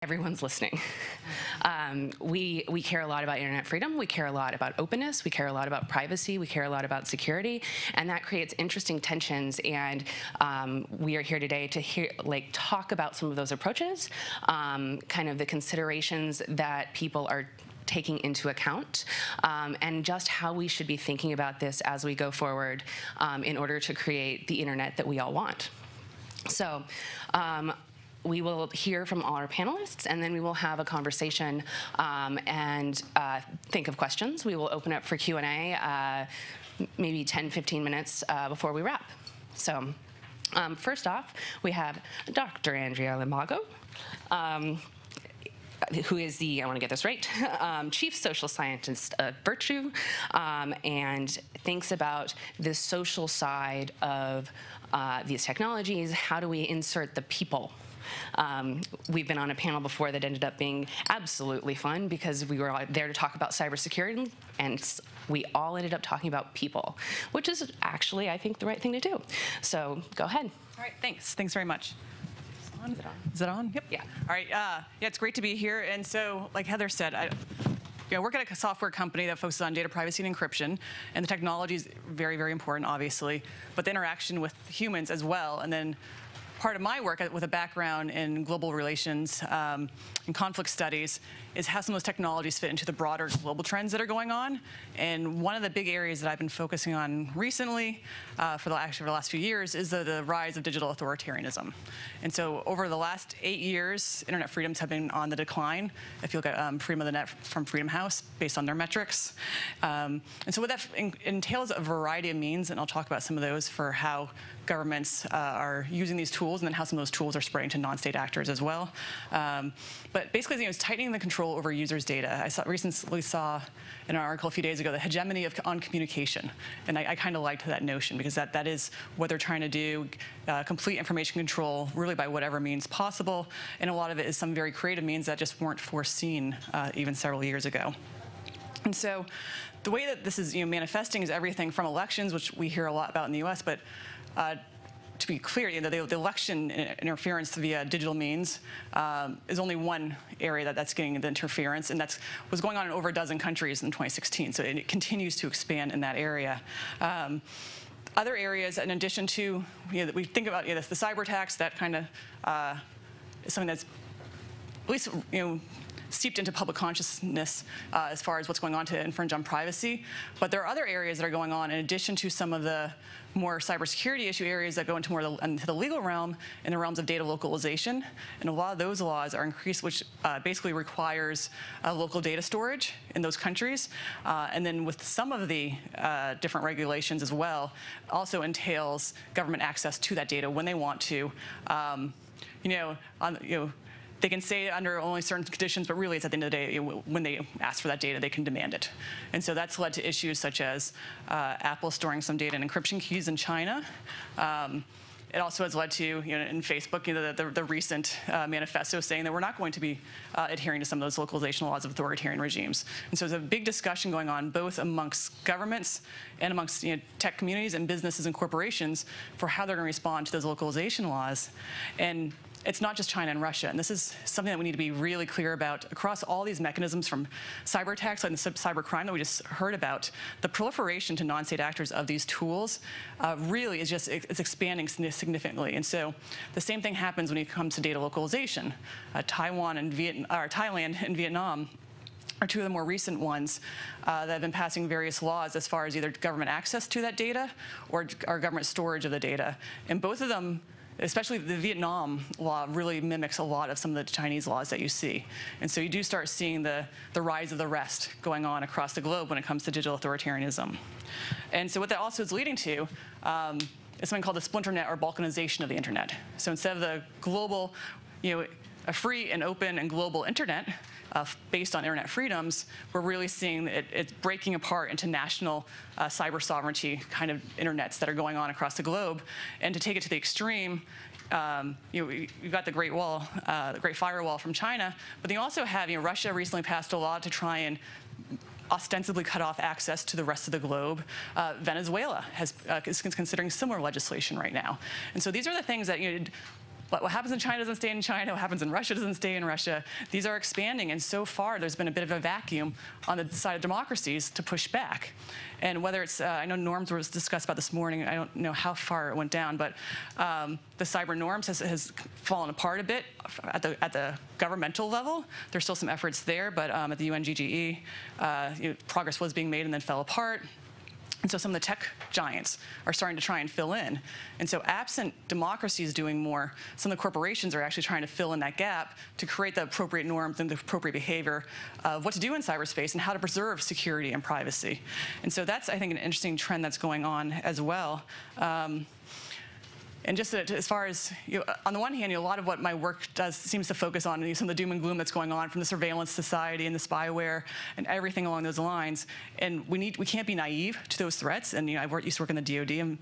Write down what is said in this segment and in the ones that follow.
everyone's listening. We care a lot about internet freedom. We care a lot about openness. We care a lot about privacy. We care a lot about security, and that creates interesting tensions. And we are here today to talk about some of those approaches, kind of the considerations that people are taking into account, and just how we should be thinking about this as we go forward in order to create the internet that we all want. So. We will hear from all our panelists, and then we will have a conversation and think of questions. We will open up for Q&A maybe 10, 15 minutes before we wrap. So first off, we have Dr. Andrea Limbago, who is the, I want to get this right, chief social scientist of Virtru, and thinks about the social side of these technologies. How do we insert the people? We've been on a panel before that ended up being absolutely fun because we were there to talk about cybersecurity, and we all ended up talking about people, which is actually, I think, the right thing to do. So go ahead. All right, thanks. Thanks very much. Is it on? Is it on? Yep. Yeah. All right. Yeah, it's great to be here. And so, like Heather said, I work at a software company that focuses on data privacy and encryption, and the technology is very, very important, obviously, but the interaction with humans as well. And then part of my work with a background in global relations and conflict studies is how some of those technologies fit into the broader global trends that are going on. And one of the big areas that I've been focusing on recently, for the last few years, is the rise of digital authoritarianism. And so over the last 8 years, internet freedoms have been on the decline. If you look at Freedom of the Net from Freedom House, based on their metrics. And so what that entails a variety of means, and I'll talk about some of those for how governments are using these tools, and then how some of those tools are spreading to non-state actors as well. But basically, it's tightening the control over users' data. I recently saw in an article a few days ago the hegemony on communication, and I kind of liked that notion because that is what they're trying to do, complete information control really by whatever means possible, and a lot of it is some very creative means that just weren't foreseen even several years ago. And so the way that this is manifesting is everything from elections, which we hear a lot about in the US, but to be clear, the election interference via digital means is only one area that's getting the interference, and that was going on in over a dozen countries in 2016. So it continues to expand in that area. Other areas, in addition to, that we think about the cyber attacks, that kind of is something that's at least seeped into public consciousness as far as what's going on to infringe on privacy. But there are other areas that are going on in addition to some of the more cybersecurity issue areas that go into more into the legal realm, in the realms of data localization. And a lot of those laws are increased, which basically requires local data storage in those countries. And then with some of the different regulations as well, also entails government access to that data when they want to. They can say it under only certain conditions, but really it's at the end of the day, when they ask for that data, they can demand it. And so that's led to issues such as Apple storing some data in encryption keys in China. It also has led to, in Facebook, the recent manifesto saying that we're not going to be adhering to some of those localization laws of authoritarian regimes. And so there's a big discussion going on both amongst governments and amongst tech communities and businesses and corporations for how they're going to respond to those localization laws. And it's not just China and Russia, and this is something that we need to be really clear about across all these mechanisms, from cyber attacks like the cyber crime that we just heard about. The proliferation to non-state actors of these tools really is it's expanding significantly. And so the same thing happens when it comes to data localization. Thailand and Vietnam are two of the more recent ones that have been passing various laws as far as either government access to that data or government storage of the data. And both of them, especially the Vietnam law, really mimics a lot of some of the Chinese laws that you see. And so you do start seeing the rise of the rest going on across the globe when it comes to digital authoritarianism. And so what that also is leading to is something called the splinter net or balkanization of the internet. So instead of the global, a free and open and global internet based on internet freedoms, we're really seeing it's breaking apart into national cyber sovereignty kind of internets that are going on across the globe. And to take it to the extreme, you've got the Great Wall, the Great Firewall from China, but then you also have, Russia recently passed a law to try and ostensibly cut off access to the rest of the globe. Venezuela is considering similar legislation right now. And so these are the things that what happens in China doesn't stay in China. What happens in Russia doesn't stay in Russia. These are expanding, and so far there's been a bit of a vacuum on the side of democracies to push back. And whether it's, I know norms was discussed about this morning. I don't know how far it went down, but the cyber norms has fallen apart a bit at the governmental level. There's still some efforts there, but at the UNGGE, progress was being made and then fell apart. And so some of the tech giants are starting to try and fill in. And so absent democracies doing more, some of the corporations are actually trying to fill in that gap to create the appropriate norms and the appropriate behavior of what to do in cyberspace and how to preserve security and privacy. And so that's, I think, an interesting trend that's going on as well. And just as far as, on the one hand, a lot of what my work does seems to focus on some of the doom and gloom that's going on from the surveillance society and the spyware and everything along those lines. And we can't be naive to those threats. And I used to work in the DoD. I'm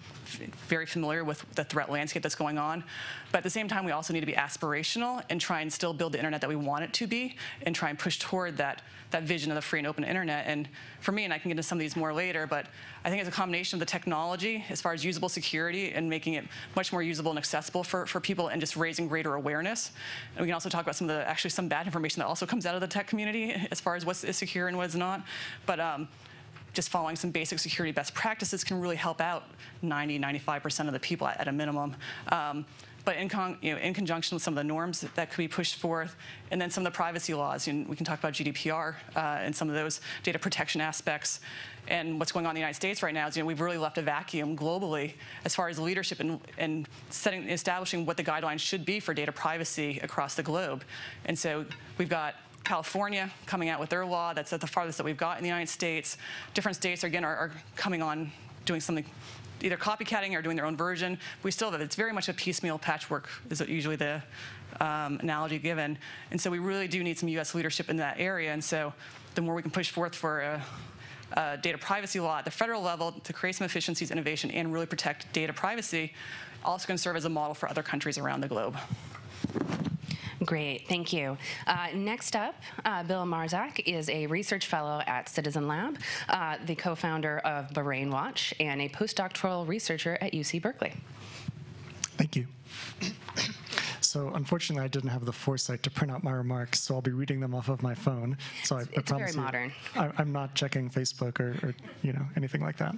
very familiar with the threat landscape that's going on. But at the same time, we also need to be aspirational and try and still build the internet that we want it to be and try and push toward that vision of the free and open internet. And for me, and I can get into some of these more later, but I think it's a combination of the technology as far as usable security and making it much more usable and accessible for people and just raising greater awareness. And we can also talk about some bad information that also comes out of the tech community as far as what is secure and what is not. But just following some basic security best practices can really help out 95% of the people at a minimum. But in conjunction with some of the norms that could be pushed forth, and then some of the privacy laws, and we can talk about GDPR and some of those data protection aspects. And what's going on in the United States right now is we've really left a vacuum globally as far as leadership and establishing what the guidelines should be for data privacy across the globe. And so we've got California coming out with their law. That's at the farthest that we've got in the United States. Different states, again, are coming on doing something, either copycatting or doing their own version. We still have it. It's very much a piecemeal patchwork is usually the analogy given. And so we really do need some US leadership in that area. And so the more we can push forth for a data privacy law at the federal level to create some efficiencies, innovation, and really protect data privacy, also can serve as a model for other countries around the globe. Great, thank you. Next up, Bill Marczak is a research fellow at Citizen Lab, the co-founder of Bahrain Watch, and a postdoctoral researcher at UC Berkeley. Thank you. So unfortunately, I didn't have the foresight to print out my remarks, so I'll be reading them off of my phone. So I promise very modern. I'm not checking Facebook or anything like that.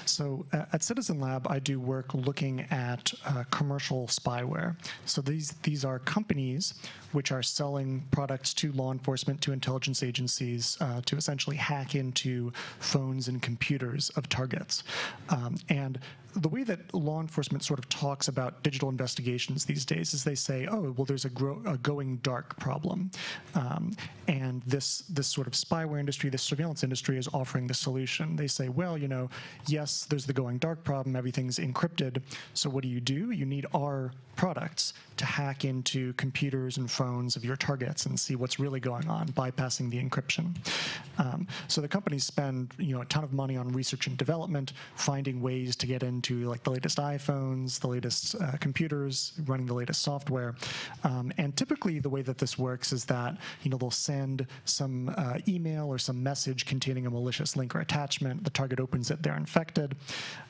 So at Citizen Lab, I do work looking at commercial spyware. So these are companies which are selling products to law enforcement, to intelligence agencies, to essentially hack into phones and computers of targets. And the way that law enforcement sort of talks about digital investigations these days is they say, oh, well, there's a going dark problem. And this sort of spyware industry, this surveillance industry is offering the solution. They say, well, yes, there's the going dark problem. Everything's encrypted. So what do? You need our products to hack into computers and phones of your targets and see what's really going on, bypassing the encryption. So the companies spend a ton of money on research and development, finding ways to get into like the latest iPhones, the latest computers, running the latest software. And typically the way that this works is that they'll send some email or some message containing a malicious link or attachment. The target opens it, they're infected.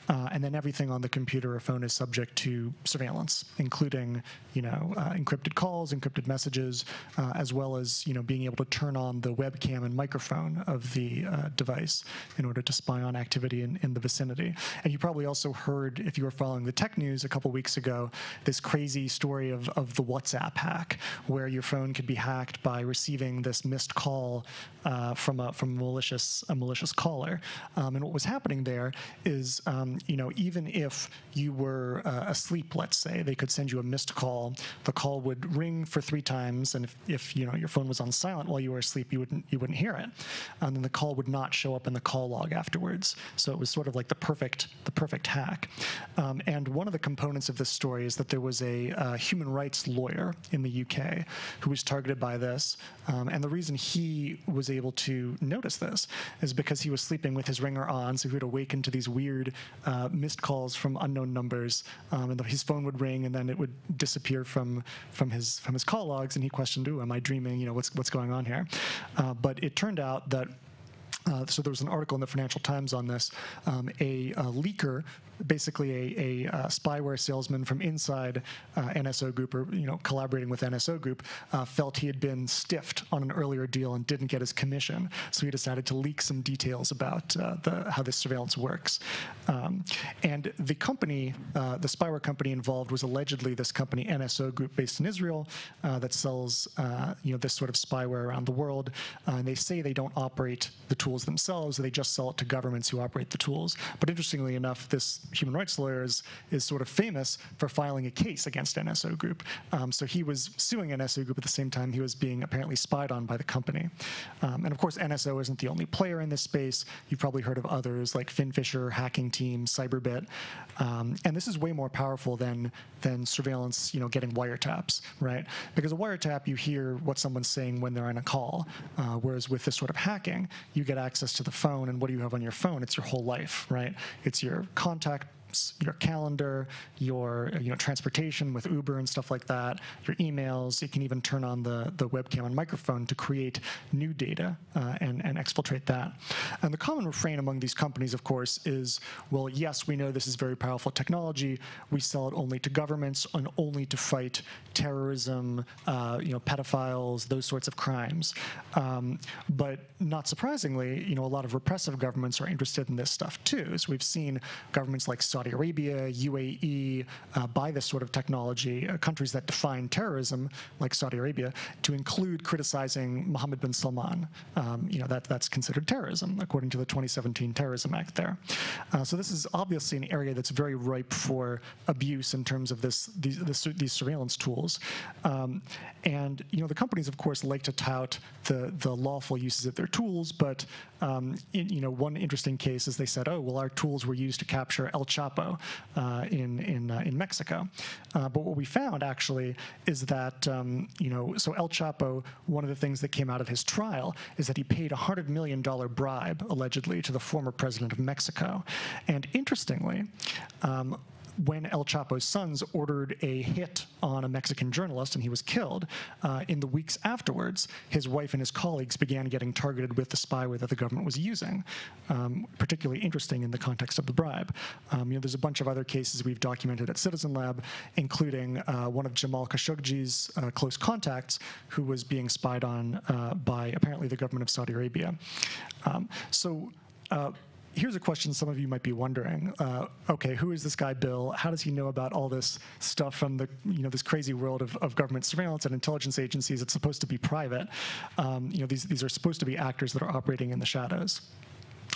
And then everything on the computer or phone is subject to surveillance, including encrypted calls, encrypted messages, as well as being able to turn on the webcam and microphone of the device in order to spy on activity in the vicinity. And you probably also heard, if you were following the tech news a couple weeks ago, this crazy story of the WhatsApp hack, where your phone could be hacked by receiving this missed call from a malicious caller. And what was happening there is, even if you were asleep, let's say, they could send you a missed call. The call would ring for 3 times, and if your phone was on silent while you were asleep, you wouldn't hear it. And then the call would not show up in the call log afterwards. So it was sort of like the perfect hack. And one of the components of this story is that there was a human rights lawyer in the UK who was targeted by this. And the reason he was able to notice this is because he was sleeping with his ringer on, so he would awaken to these weird missed calls from unknown numbers, and his phone would ring, and then it would disappear from his call logs, and he questioned, "Ooh, am I dreaming? What's going on here?" But it turned out that so there was an article in the Financial Times on this. A leaker basically a spyware salesman from inside NSO Group, or collaborating with NSO Group, felt he had been stiffed on an earlier deal and didn't get his commission. So he decided to leak some details about how this surveillance works. And the company, the spyware company involved, was allegedly this company NSO Group based in Israel that sells this sort of spyware around the world. And they say they don't operate the tools themselves; they just sell it to governments who operate the tools. But interestingly enough, this human rights lawyer is sort of famous for filing a case against NSO Group. So he was suing NSO Group at the same time he was being apparently spied on by the company. And of course, NSO isn't the only player in this space. You've probably heard of others like Finfisher, Hacking Team, Cyberbit. And this is way more powerful than surveillance, getting wiretaps, right? Because a wiretap, you hear what someone's saying when they're on a call, whereas with this sort of hacking, you get access to the phone, and what do you have on your phone? It's your whole life, right? It's your contacts, your calendar, your transportation with Uber and stuff like that, your emails. You can even turn on the webcam and microphone to create new data and exfiltrate that. And the common refrain among these companies, of course, is, well, yes, we know this is very powerful technology. We sell it only to governments and only to fight terrorism, pedophiles, those sorts of crimes. But not surprisingly, a lot of repressive governments are interested in this stuff too. So we've seen governments like Saudi Arabia, UAE, buy this sort of technology, countries that define terrorism, like Saudi Arabia, to include criticizing Mohammed bin Salman. That's considered terrorism, according to the 2017 Terrorism Act there. So this is obviously an area that's very ripe for abuse in terms of these surveillance tools. And the companies, of course, like to tout the lawful uses of their tools, but one interesting case is they said, oh, well, our tools were used to capture El Chapo in Mexico. But what we found actually is that so El Chapo, one of the things that came out of his trial is that he paid a $100 million bribe allegedly to the former president of Mexico. And interestingly, when El Chapo's sons ordered a hit on a Mexican journalist and he was killed, in the weeks afterwards, his wife and his colleagues began getting targeted with the spyware that the government was using, particularly interesting in the context of the bribe. There's a bunch of other cases we've documented at Citizen Lab, including one of Jamal Khashoggi's close contacts who was being spied on by apparently the government of Saudi Arabia. Here's a question some of you might be wondering. Okay, who is this guy Bill? How does he know about all this stuff from the this crazy world of government surveillance and intelligence agencies? It's supposed to be private. These are supposed to be actors that are operating in the shadows.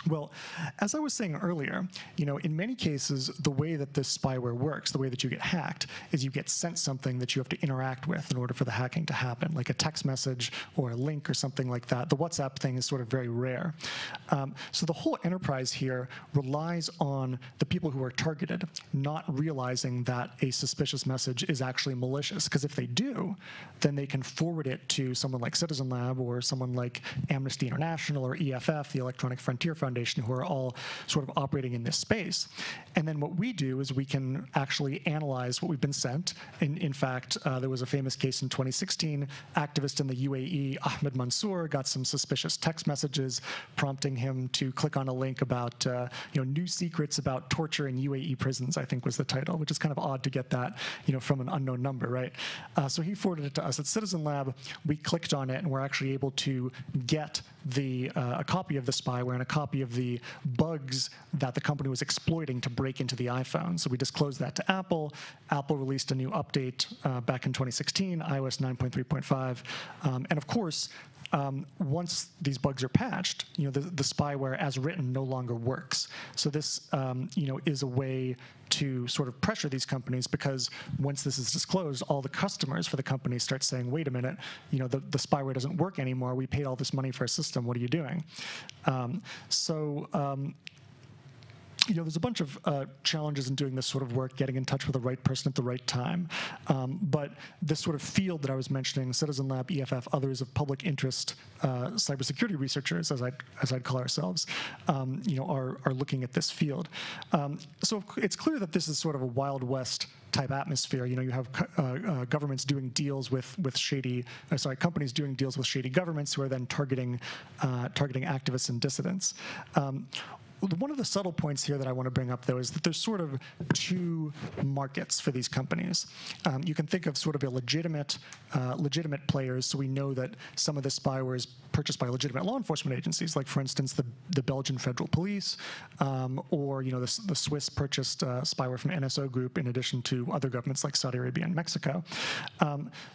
Well, as I was saying earlier, in many cases, the way that this spyware works, the way that you get hacked, is you get sent something that you have to interact with in order for the hacking to happen, like a text message or a link or something like that. The WhatsApp thing is sort of very rare. So the whole enterprise here relies on the people who are targeted not realizing that a suspicious message is actually malicious, because if they do, then they can forward it to someone like Citizen Lab or someone like Amnesty International or EFF, the Electronic Frontier Foundation, who are all sort of operating in this space. And then what we do is we can actually analyze what we've been sent. In fact, there was a famous case in 2016. Activist in the UAE, Ahmed Mansour, got some suspicious text messages prompting him to click on a link about new secrets about torture in UAE prisons, I think was the title, which is kind of odd to get that from an unknown number, right? So he forwarded it to us at Citizen Lab. We clicked on it, and we're actually able to get a copy of the spyware and a copy of the bugs that the company was exploiting to break into the iPhone. So we disclosed that to Apple. Apple released a new update back in 2016, iOS 9.3.5. And of course, once these bugs are patched, the spyware as written no longer works. So this, is a way to sort of pressure these companies, because once this is disclosed, all the customers for the company start saying, wait a minute, the spyware doesn't work anymore. We paid all this money for a system. What are you doing? There's a bunch of challenges in doing this sort of work, getting in touch with the right person at the right time. But this sort of field that I was mentioning, Citizen Lab, EFF, others of public interest cybersecurity researchers, as I'd call ourselves, are looking at this field. So it's clear that this is sort of a Wild West type atmosphere. You have governments doing deals with companies doing deals with shady governments who are then targeting activists and dissidents. one of the subtle points here that I want to bring up, though, is that there's sort of two markets for these companies. You can think of sort of a legitimate players, so we know that some of this spyware is purchased by legitimate law enforcement agencies, like, for instance, the Belgian Federal Police, or the Swiss purchased spyware from NSO Group in addition to other governments like Saudi Arabia and Mexico.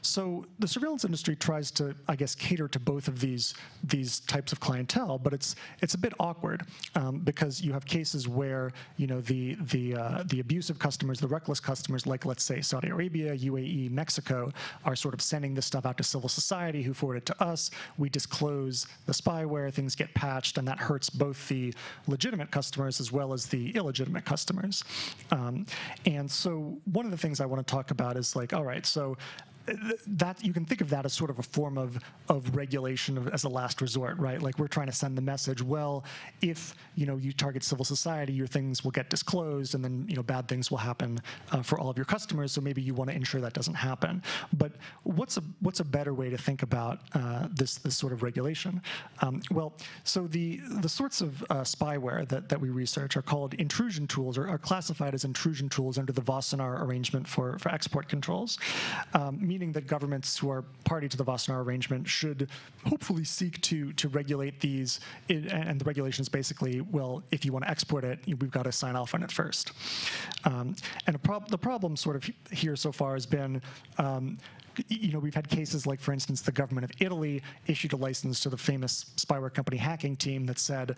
So the surveillance industry tries to, I guess, cater to both of these types of clientele, but it's a bit awkward because you have cases where the abusive customers, the reckless customers, like, let's say, Saudi Arabia, UAE, Mexico, are sort of sending this stuff out to civil society, who forward it to us. We disclose the spyware, things get patched, and that hurts both the legitimate customers as well as the illegitimate customers. And so one of the things I want to talk about is, like, all right, so that you can think of that as sort of a form of regulation as a last resort, right? Like, we're trying to send the message, well, if you target civil society, your things will get disclosed, and then bad things will happen for all of your customers. So maybe you want to ensure that doesn't happen. But what's a better way to think about this sort of regulation? Well, so the sorts of spyware that we research are called intrusion tools, or are classified as intrusion tools under the Wassenaar arrangement for export controls. Meaning that governments who are party to the Wassenaar arrangement should hopefully seek to regulate these, and the regulation is basically, well, if you want to export it, we've got to sign off on it first. And the problem sort of here so far has been, we've had cases like, for instance, the government of Italy issued a license to the famous spyware company Hacking Team that said,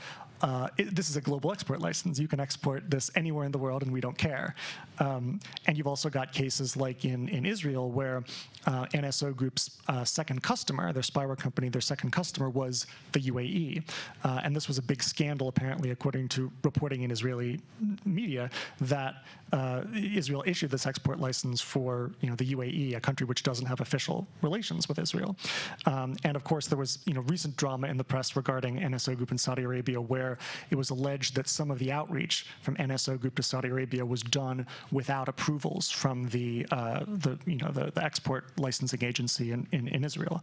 this is a global export license. You can export this anywhere in the world, and we don't care. And you've also got cases like in Israel, where NSO Group's second customer, their spyware company, their second customer was the UAE. And this was a big scandal, apparently, according to reporting in Israeli media, that Israel issued this export license for the UAE, a country which doesn't have official relations with Israel. And of course, there was recent drama in the press regarding NSO Group in Saudi Arabia, where it was alleged that some of the outreach from NSO Group to Saudi Arabia was done without approvals from the export licensing agency in Israel.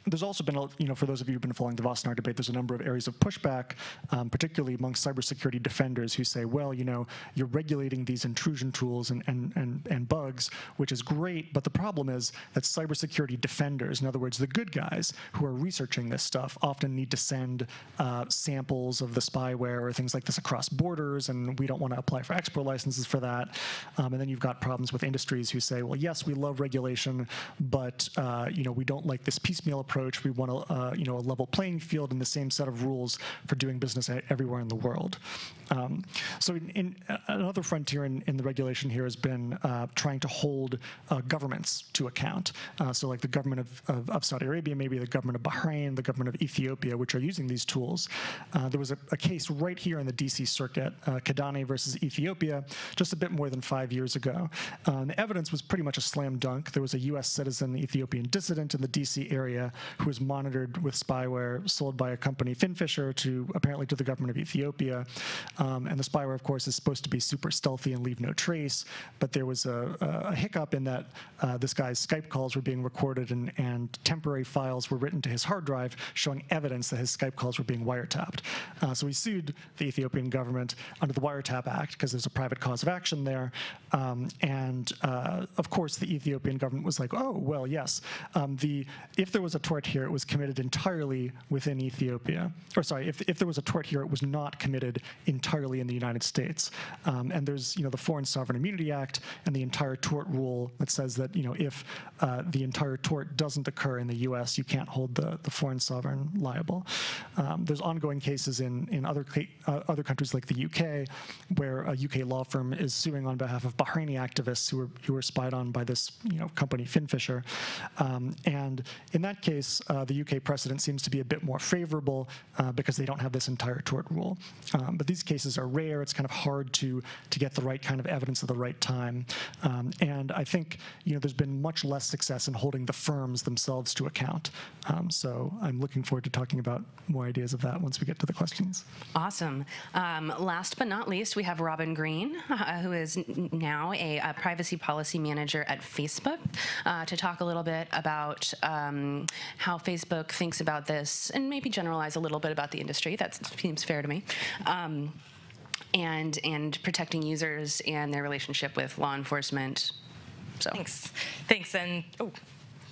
There's also been, for those of you who've been following the Wassenaar debate, there's a number of areas of pushback, particularly among cybersecurity defenders who say, well, you're regulating these intrusion tools and bugs, which is great, but the problem is that cybersecurity defenders, in other words, the good guys who are researching this stuff, often need to send samples of the spyware or things like this across borders, and we don't want to apply for export licenses for that. And then you've got problems with industries who say, well, yes, we love regulation, but we don't like this piecemeal approach. We want a level playing field and the same set of rules for doing business everywhere in the world. So in another frontier in the regulation here has been trying to hold governments to account. So like the government of Saudi Arabia, maybe the government of Bahrain, the government of Ethiopia, which are using these tools. There was a case right here in the DC circuit, Kidane versus Ethiopia, just a bit more than 5 years ago. The evidence was pretty much a slam dunk. There was a US citizen, Ethiopian dissident in the DC area who was monitored with spyware sold by a company, Finfisher, apparently to the government of Ethiopia. And the spyware, of course, is supposed to be super stealthy and leave no trace, but there was a hiccup in that this guy's Skype calls were being recorded and temporary files were written to his hard drive showing evidence that his Skype calls were being wiretapped. So he sued the Ethiopian government under the Wiretap Act because there's a private cause of action there. Of course, the Ethiopian government was like, oh, well, yes, if there was a tort here, it was committed entirely within Ethiopia. Or sorry, if there was a tort here, it was not committed entirely in the United States. And there's the Foreign Sovereign Immunity Act and the entire tort rule that says that if the entire tort doesn't occur in the U.S., you can't hold the foreign sovereign liable. There's ongoing cases in other countries like the UK, where a UK law firm is suing on behalf of Bahraini activists who were spied on by this company Finfisher. And in that case, the UK precedent seems to be a bit more favorable because they don't have this entire tort rule. But these cases are rare. It's kind of hard to get the right kind of evidence at the right time. And I think there's been much less success in holding the firms themselves to account. So I'm looking forward to talking about more ideas of that once we get to the questions. Awesome. Last but not least, we have Robin Greene, who is now a privacy policy manager at Facebook, to talk a little bit about how Facebook thinks about this and maybe generalize a little bit about the industry. That seems fair to me. And protecting users and their relationship with law enforcement. So. Thanks, and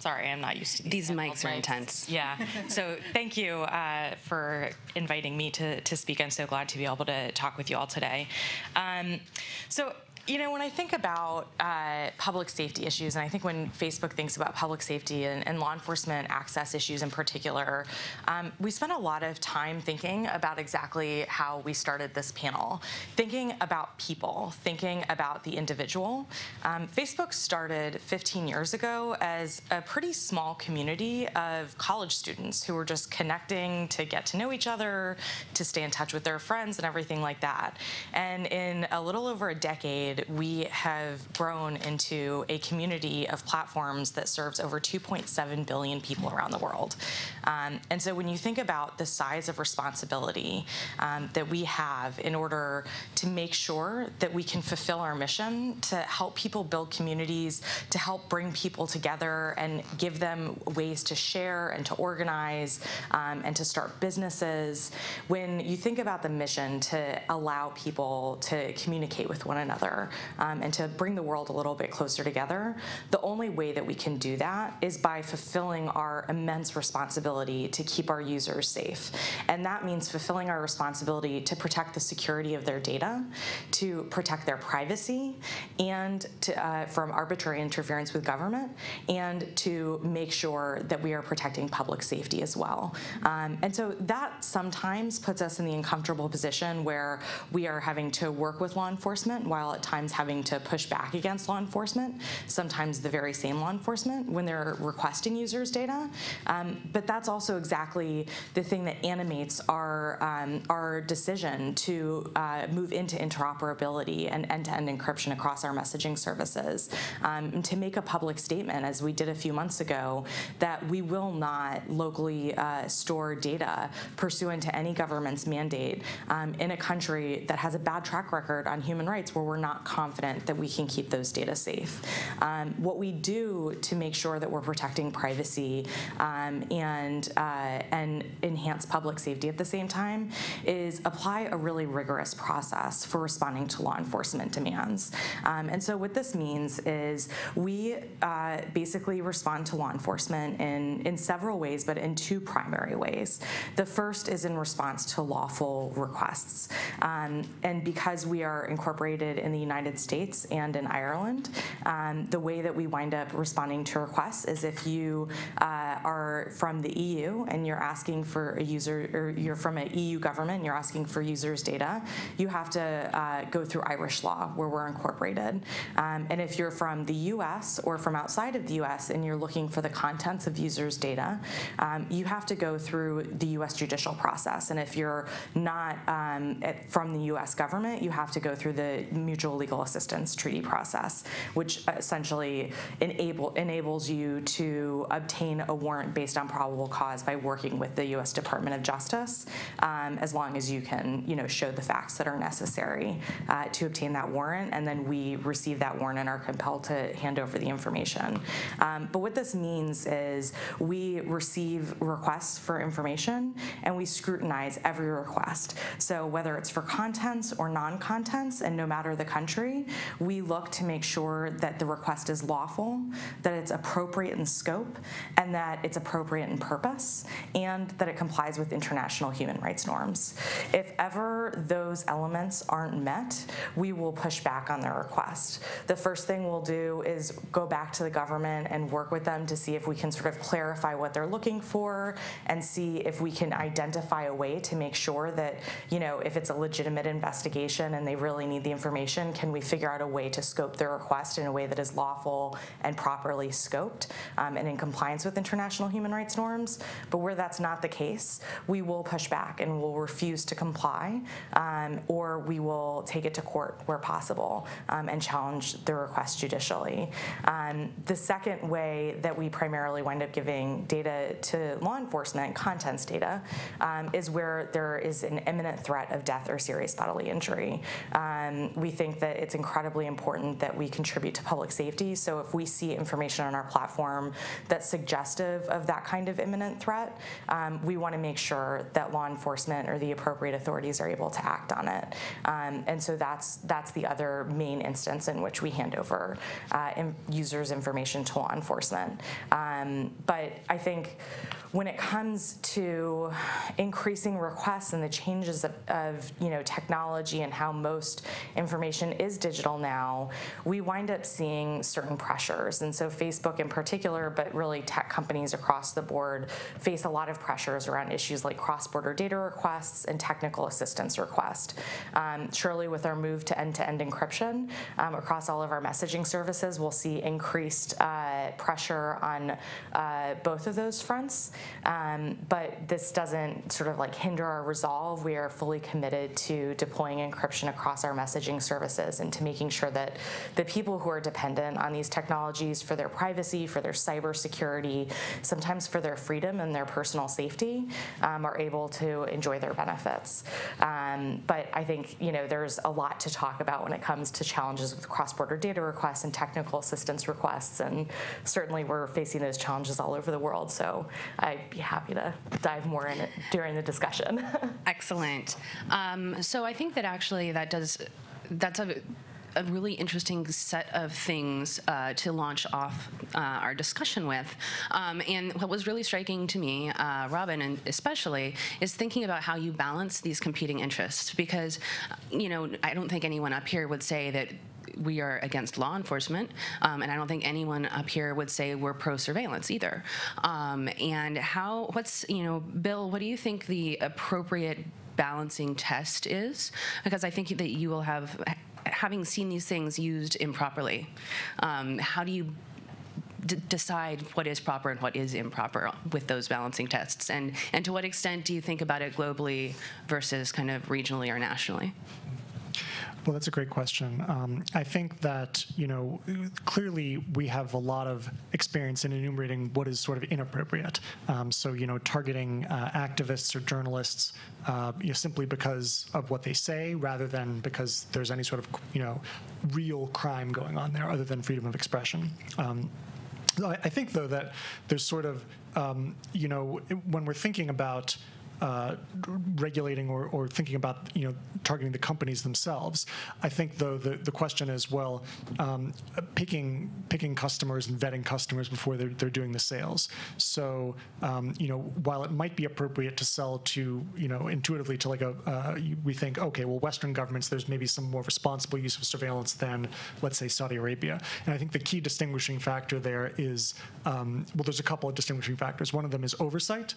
sorry, I'm not used to these mics are intense. Yeah. So thank you for inviting me to speak. I'm so glad to be able to talk with you all today. When I think about public safety issues, and I think when Facebook thinks about public safety and law enforcement access issues in particular, we spent a lot of time thinking about exactly how we started this panel, thinking about people, thinking about the individual. Facebook started 15 years ago as a pretty small community of college students who were just connecting to get to know each other, to stay in touch with their friends and everything like that. And in a little over a decade, we have grown into a community of platforms that serves over 2.7 billion people around the world. And so when you think about the size of responsibility that we have in order to make sure that we can fulfill our mission to help people build communities, to help bring people together and give them ways to share and to organize and to start businesses, when you think about the mission to allow people to communicate with one another, and to bring the world a little bit closer together, the only way that we can do that is by fulfilling our immense responsibility to keep our users safe. And that means fulfilling our responsibility to protect the security of their data, to protect their privacy, and from arbitrary interference with government, and to make sure that we are protecting public safety as well. And so that sometimes puts us in the uncomfortable position where we are having to work with law enforcement while at times having to push back against law enforcement, sometimes the very same law enforcement, when they're requesting users' data. But that's also exactly the thing that animates our decision to move into interoperability and end-to-end encryption across our messaging services, and to make a public statement, as we did a few months ago, that we will not locally store data pursuant to any government's mandate in a country that has a bad track record on human rights, where we're not confident that we can keep those data safe. What we do to make sure that we're protecting privacy and enhance public safety at the same time is apply a really rigorous process for responding to law enforcement demands. And so what this means is we basically respond to law enforcement in several ways, but in two primary ways. The first is in response to lawful requests. And because we are incorporated in the United States and in Ireland, the way that we wind up responding to requests is if you are from the EU and you're asking for a user, or you're from an EU government and you're asking for users' data, you have to go through Irish law, where we're incorporated. And if you're from the US or from outside of the US and you're looking for the contents of users' data, you have to go through the US judicial process. And if you're not from the US government, you have to go through the Mutual Legal Assistance Treaty process, which essentially enables you to obtain a warrant based on probable cause by working with the US Department of Justice, as long as you can show the facts that are necessary to obtain that warrant, and then we receive that warrant and are compelled to hand over the information. But what this means is we receive requests for information and we scrutinize every request. So whether it's for contents or non-contents, and no matter the country, we look to make sure that the request is lawful, that it's appropriate in scope, and that it's appropriate in purpose, and that it complies with international human rights norms. If ever those elements aren't met, we will push back on their request. The first thing we'll do is go back to the government and work with them to see if we can sort of clarify what they're looking for and see if we can identify a way to make sure that, if it's a legitimate investigation and they really need the information, can we figure out a way to scope the request in a way that is lawful and properly scoped and in compliance with international human rights norms. But where that's not the case, we will push back and we'll refuse to comply, or we will take it to court where possible and challenge the request judicially. The second way that we primarily wind up giving data to law enforcement, contents data, is where there is an imminent threat of death or serious bodily injury. We think that it's incredibly important that we contribute to public safety. So if we see information on our platform that's suggestive of that kind of imminent threat, we want to make sure that law enforcement or the appropriate authorities are able to act on it. And so that's the other main instance in which we hand over users' information to law enforcement. But I think when it comes to increasing requests and the changes of technology and how most information is digital now, we wind up seeing certain pressures. And so Facebook in particular, but really tech companies across the board, face a lot of pressures around issues like cross-border data requests and technical assistance requests. Surely with our move to end-to-end encryption across all of our messaging services, we'll see increased pressure on both of those fronts. But this doesn't sort of like hinder our resolve. We are fully committed to deploying encryption across our messaging services and to making sure that the people who are dependent on these technologies for their privacy, for their cybersecurity, sometimes for their freedom and their personal safety, are able to enjoy their benefits. But I think there's a lot to talk about when it comes to challenges with cross-border data requests and technical assistance requests, and certainly we're facing those challenges all over the world. So I'd be happy to dive more in it during the discussion. Excellent. So I think that actually that's a really interesting set of things to launch off our discussion with. And what was really striking to me, Robin, and especially, is thinking about how you balance these competing interests. Because, I don't think anyone up here would say that we are against law enforcement, and I don't think anyone up here would say we're pro-surveillance either. And Bill, what do you think the appropriate balancing test is? Because I think that you will have, having seen these things used improperly, how do you decide what is proper and what is improper with those balancing tests? And to what extent do you think about it globally versus kind of regionally or nationally? Well, that's a great question. I think that, clearly we have a lot of experience in enumerating what is sort of inappropriate. So, targeting activists or journalists simply because of what they say rather than because there's any sort of, real crime going on there other than freedom of expression. I think, though, that there's sort of, when we're thinking about regulating or thinking about targeting the companies themselves, I think though the question is, well, picking customers and vetting customers before they're doing the sales. So while it might be appropriate to sell to intuitively to like we think, okay, well, Western governments, there's maybe some more responsible use of surveillance than, let's say, Saudi Arabia. And I think the key distinguishing factor there is, well, there's a couple of distinguishing factors. One of them is oversight.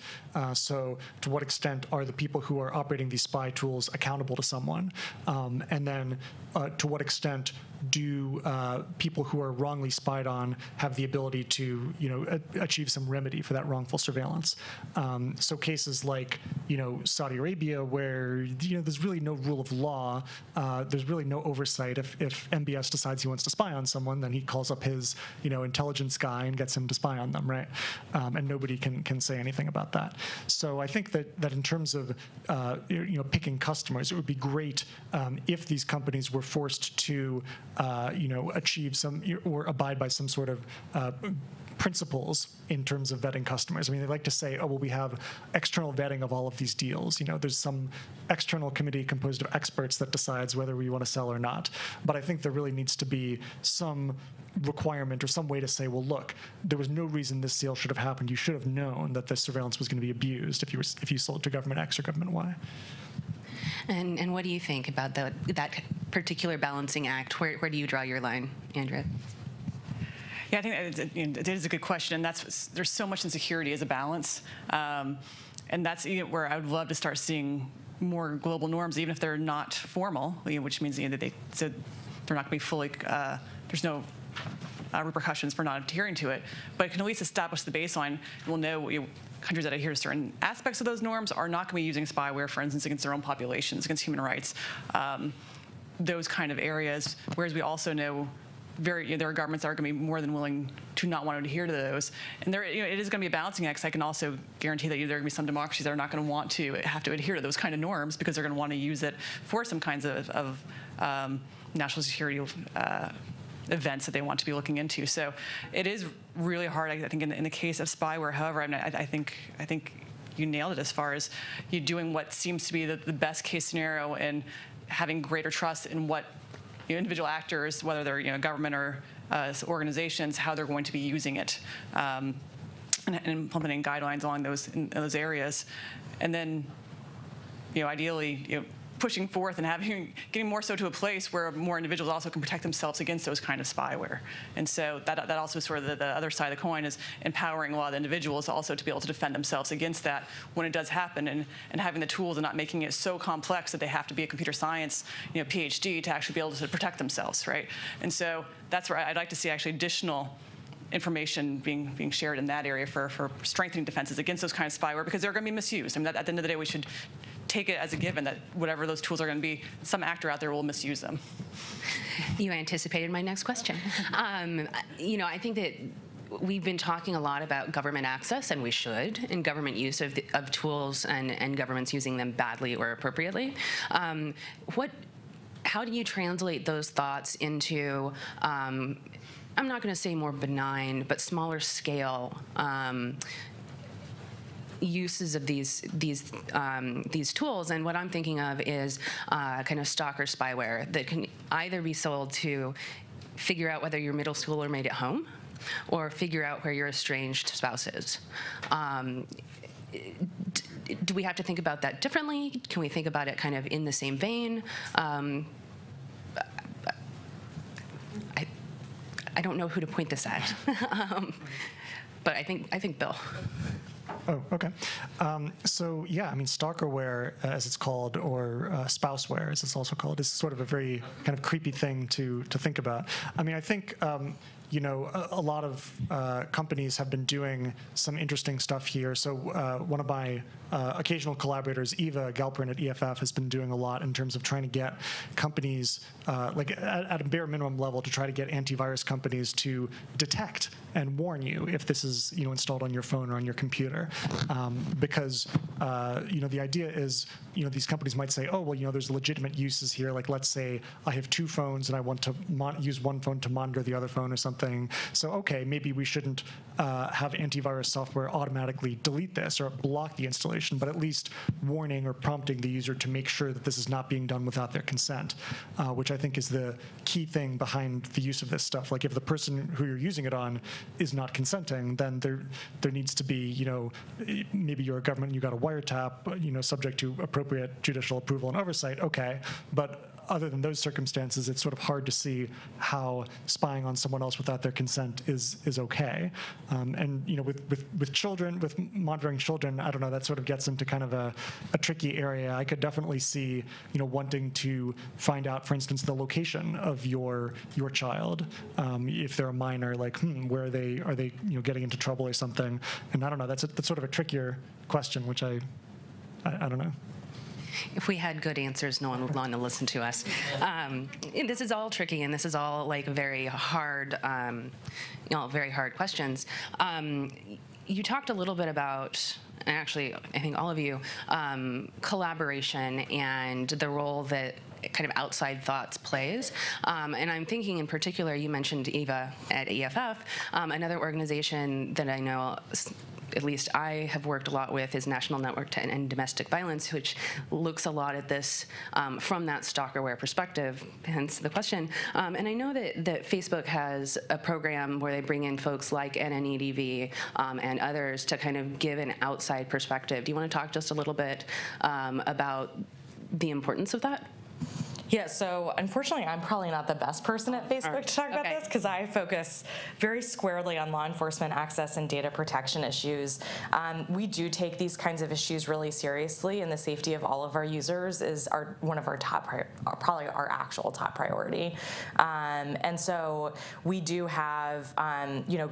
So to what extent are the people who are operating these spy tools accountable to someone? And then to what extent do people who are wrongly spied on have the ability to achieve some remedy for that wrongful surveillance? So cases like Saudi Arabia, where there's really no rule of law, there's really no oversight. If MBS decides he wants to spy on someone, then he calls up his intelligence guy and gets him to spy on them, right? And nobody can say anything about that. So I think that in terms of picking customers, it would be great if these companies were forced to achieve some or abide by some sort of principles in terms of vetting customers. I mean, they like to say, oh, well, we have external vetting of all of these deals. There's some external committee composed of experts that decides whether we want to sell or not. But I think there really needs to be some requirement or some way to say, well, look, there was no reason this sale should have happened. You should have known that the surveillance was going to be abused if you sold to government X or government Y. And what do you think about that particular balancing act? Where do you draw your line, Andrea? Yeah, I think it is a good question. And there's so much insecurity as a balance. And that's where I would love to start seeing more global norms, even if they're not formal, which means that they're not going to be fully, there's no repercussions for not adhering to it, but it can at least establish the baseline. We'll know, countries that adhere to certain aspects of those norms are not going to be using spyware, for instance, against their own populations, against human rights, those kind of areas. Whereas we also know there are governments that are going to be more than willing to not want to adhere to those. And there, it is going to be a balancing act. I can also guarantee that there are going to be some democracies that are not going to want to have to adhere to those kind of norms because they're going to want to use it for some kinds of national security events that they want to be looking into. So it is really hard, I think, in the case of spyware. However, I think you nailed it as far as you doing what seems to be the best case scenario and having greater trust in what individual actors, whether they're government or organizations, how they're going to be using it, and implementing guidelines along in those areas, and then ideally pushing forth and getting more so to a place where more individuals also can protect themselves against those kind of spyware. And so that also is sort of the other side of the coin, is empowering a lot of the individuals also to be able to defend themselves against that when it does happen, and having the tools and not making it so complex that they have to be a computer science PhD to actually be able to protect themselves, right? And so that's where I'd like to see actually additional information being shared in that area for strengthening defenses against those kinds of spyware, because they're going to be misused. I mean, at the end of the day, we should take it as a given that whatever those tools are going to be, some actor out there will misuse them. You anticipated my next question. I think that we've been talking a lot about government access, and we should, and government use of tools and governments using them badly or appropriately. How do you translate those thoughts into, I'm not going to say more benign, but smaller scale uses of these tools? And what I'm thinking of is kind of stalker spyware that can either be sold to figure out whether your middle schooler made it home, or figure out where your estranged spouse is. Do we have to think about that differently? Can we think about it kind of in the same vein? I don't know who to point this at, but I think Bill. Oh, okay. So yeah, I mean, stalkerware, as it's called, or spouseware, as it's also called, is sort of a very kind of creepy thing to think about. I mean, I think a lot of companies have been doing some interesting stuff here. So one of my occasional collaborators, Eva Galperin at EFF, has been doing a lot in terms of trying to get companies, like at a bare minimum level, to try to get antivirus companies to detect and warn you if this is installed on your phone or on your computer, because the idea is these companies might say, oh well, there's legitimate uses here. Like, let's say I have two phones and I want to use one phone to monitor the other phone or something. So okay, maybe we shouldn't have antivirus software automatically delete this or block the installation, but at least warning or prompting the user to make sure that this is not being done without their consent, which I think is the key thing behind the use of this stuff. Like, if the person who you're using it on is not consenting, then there needs to be, maybe you're a government and you got a wiretap, subject to appropriate judicial approval and oversight, okay, but other than those circumstances, it's sort of hard to see how spying on someone else without their consent is okay. And with children, with monitoring children, I don't know, that sort of gets into kind of a tricky area. I could definitely see wanting to find out, for instance, the location of your child, if they're a minor, like where are they getting into trouble or something. And I don't know, that's sort of a trickier question, which I don't know. If we had good answers, no one would want to listen to us. This is all tricky, and this is all like very hard, very hard questions. You talked a little bit about, and actually, I think all of you, collaboration and the role that kind of outside thoughts plays. And I'm thinking in particular, you mentioned Eva at EFF, another organization that I know, at least I have worked a lot with, is National Network to End Domestic Violence, which looks a lot at this from that stalkerware perspective, hence the question. And I know that Facebook has a program where they bring in folks like NNEDV and others to kind of give an outside perspective. Do you want to talk just a little bit about the importance of that? Yeah, so unfortunately, I'm probably not the best person at Facebook to talk about this, because I focus very squarely on law enforcement access and data protection issues. We do take these kinds of issues really seriously, and the safety of all of our users is one of our top, probably our actual top priority. And so we do have,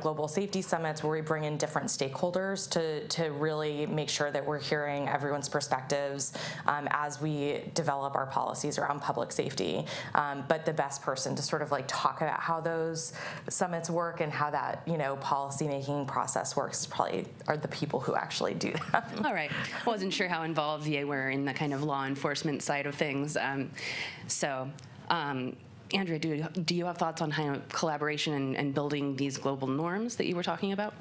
global safety summits where we bring in different stakeholders to really make sure that we're hearing everyone's perspectives as we develop our policies around public safety. But the best person to sort of like talk about how those summits work and how that policy-making process works probably are the people who actually do that. All right. I wasn't sure how involved you were in the kind of law enforcement side of things. Andrea, do you have thoughts on kind of collaboration and building these global norms that you were talking about?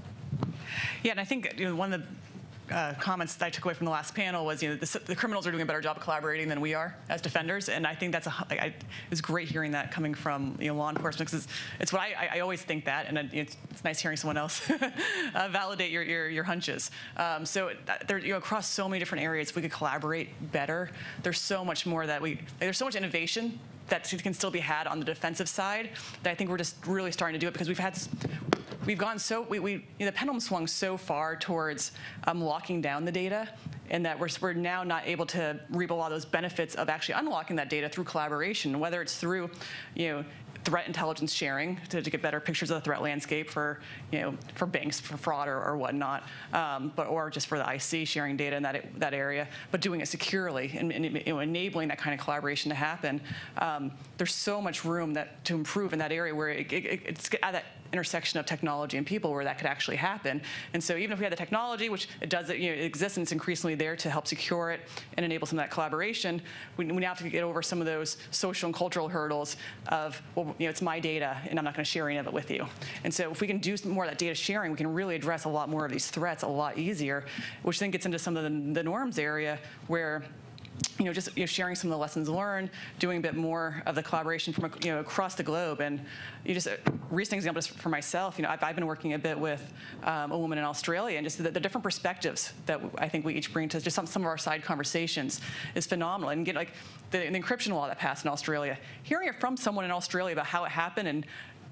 Yeah, and I think one of the comments that I took away from the last panel was, the criminals are doing a better job of collaborating than we are as defenders, and I think that's it's great hearing that coming from law enforcement, because it's what I always think that, and it's nice hearing someone else validate your hunches. So across so many different areas, if we could collaborate better. There's so much more there's so much innovation that can still be had on the defensive side that I think we're just really starting to do it, because we've gone the pendulum swung so far towards locking down the data, and that we're now not able to reap a lot of those benefits of actually unlocking that data through collaboration, whether it's through threat intelligence sharing to get better pictures of the threat landscape for banks, for fraud or whatnot, or just for the IC sharing data in that area, but doing it securely and enabling that kind of collaboration to happen. There's so much room to improve in that area where it's at that intersection of technology and people where that could actually happen. And so even if we had the technology, which it exists and it's increasingly there to help secure it and enable some of that collaboration, we now have to get over some of those social and cultural hurdles of, well, it's my data and I'm not going to share any of it with you. And so if we can do some more of that data sharing, we can really address a lot more of these threats a lot easier, which then gets into some of the norms area where just sharing some of the lessons learned, doing a bit more of the collaboration from across the globe. And just a recent example just for myself, I've been working a bit with a woman in Australia, and just the different perspectives that I think we each bring to just some of our side conversations is phenomenal. And the encryption law that passed in Australia, hearing it from someone in Australia about how it happened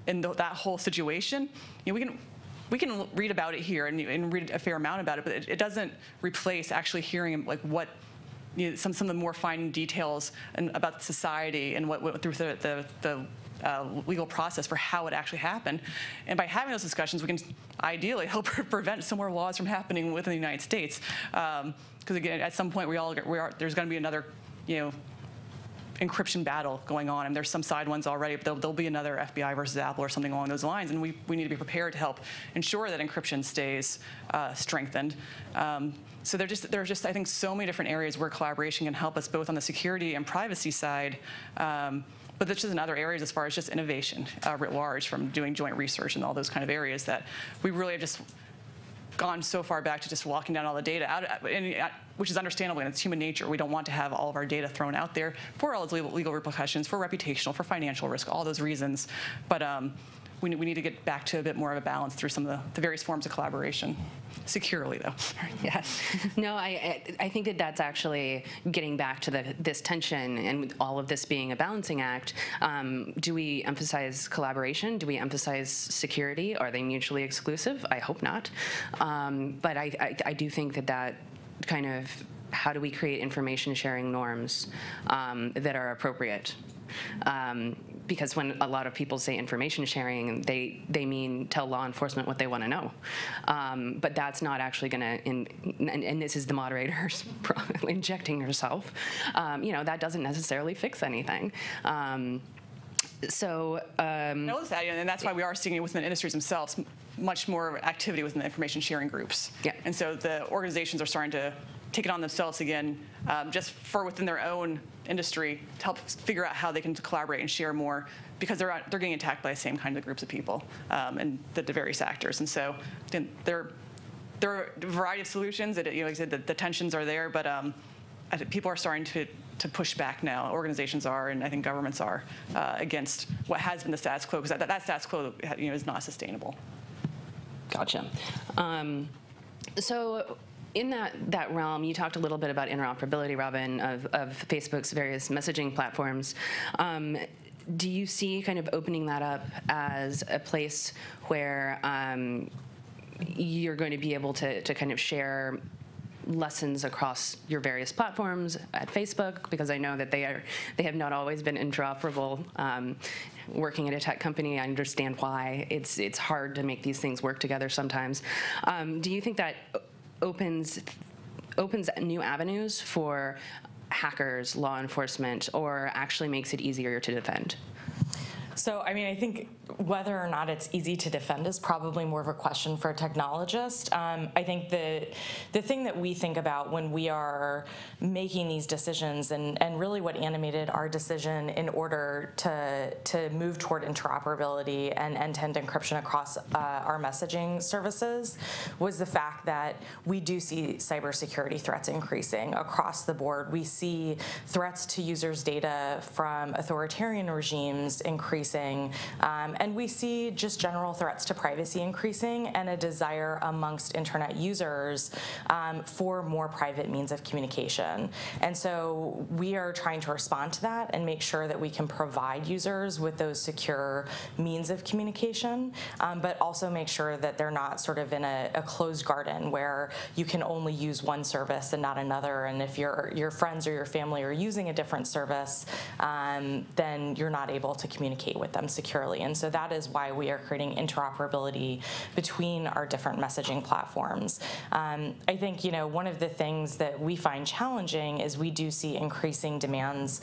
and that whole situation, we can read about it here and read a fair amount about it, but it doesn't replace actually hearing what some of the more fine details about society and what went through the legal process for how it actually happened. And by having those discussions, we can ideally help prevent similar laws from happening within the United States. Because again, at some point, there's going to be another, encryption battle going on, and there's some side ones already, but there'll be another FBI versus Apple or something along those lines, and we need to be prepared to help ensure that encryption stays strengthened. So there's just, I think, so many different areas where collaboration can help us both on the security and privacy side, but this is in other areas as far as just innovation writ large, from doing joint research and all those kind of areas that we really have just gone so far back to just locking down all the data, which is understandable, and it's human nature. We don't want to have all of our data thrown out there for all its legal repercussions, for reputational, for financial risk, all those reasons. But we need to get back to a bit more of a balance through some of the various forms of collaboration, securely though. Yeah, no, I think that's actually getting back to this tension, and with all of this being a balancing act. Do we emphasize collaboration? Do we emphasize security? Are they mutually exclusive? I hope not. But I do think that kind of, how do we create information sharing norms that are appropriate? Because when a lot of people say information sharing, they mean tell law enforcement what they want to know. But that's not actually going to, and this is the moderator's injecting herself, that doesn't necessarily fix anything. And that's why we are seeing it within the industries themselves, much more activity within the information sharing groups. Yeah. And so the organizations are starting to take it on themselves again, just for within their own industry, to help figure out how they can collaborate and share more, because they're getting attacked by the same kinds of groups of people and the various actors. And so there are a variety of solutions. Like I said, the tensions are there, but I think people are starting to push back now. Organizations are, and I think governments are, against what has been the status quo, because that status quo is not sustainable. Gotcha. So in that realm, you talked a little bit about interoperability, Robin, of Facebook's various messaging platforms. Do you see kind of opening that up as a place where you're going to be able to kind of share lessons across your various platforms at Facebook? Because I know that they have not always been interoperable. Working at a tech company, I understand why it's hard to make these things work together sometimes. Do you think that opens new avenues for hackers, law enforcement, or actually makes it easier to defend? So, I mean, I think whether or not it's easy to defend is probably more of a question for a technologist. I think the thing that we think about when we are making these decisions, and really what animated our decision in order to move toward interoperability and end-to-end encryption across our messaging services, was the fact that we do see cybersecurity threats increasing across the board. We see threats to users' data from authoritarian regimes increasing. And we see just general threats to privacy increasing, and a desire amongst internet users for more private means of communication. And so we are trying to respond to that and make sure that we can provide users with those secure means of communication, but also make sure that they're not sort of in a closed garden where you can only use one service and not another. And if your friends or your family are using a different service, then you're not able to communicate with them securely. And so that is why we are creating interoperability between our different messaging platforms. I think, one of the things that we find challenging is we do see increasing demands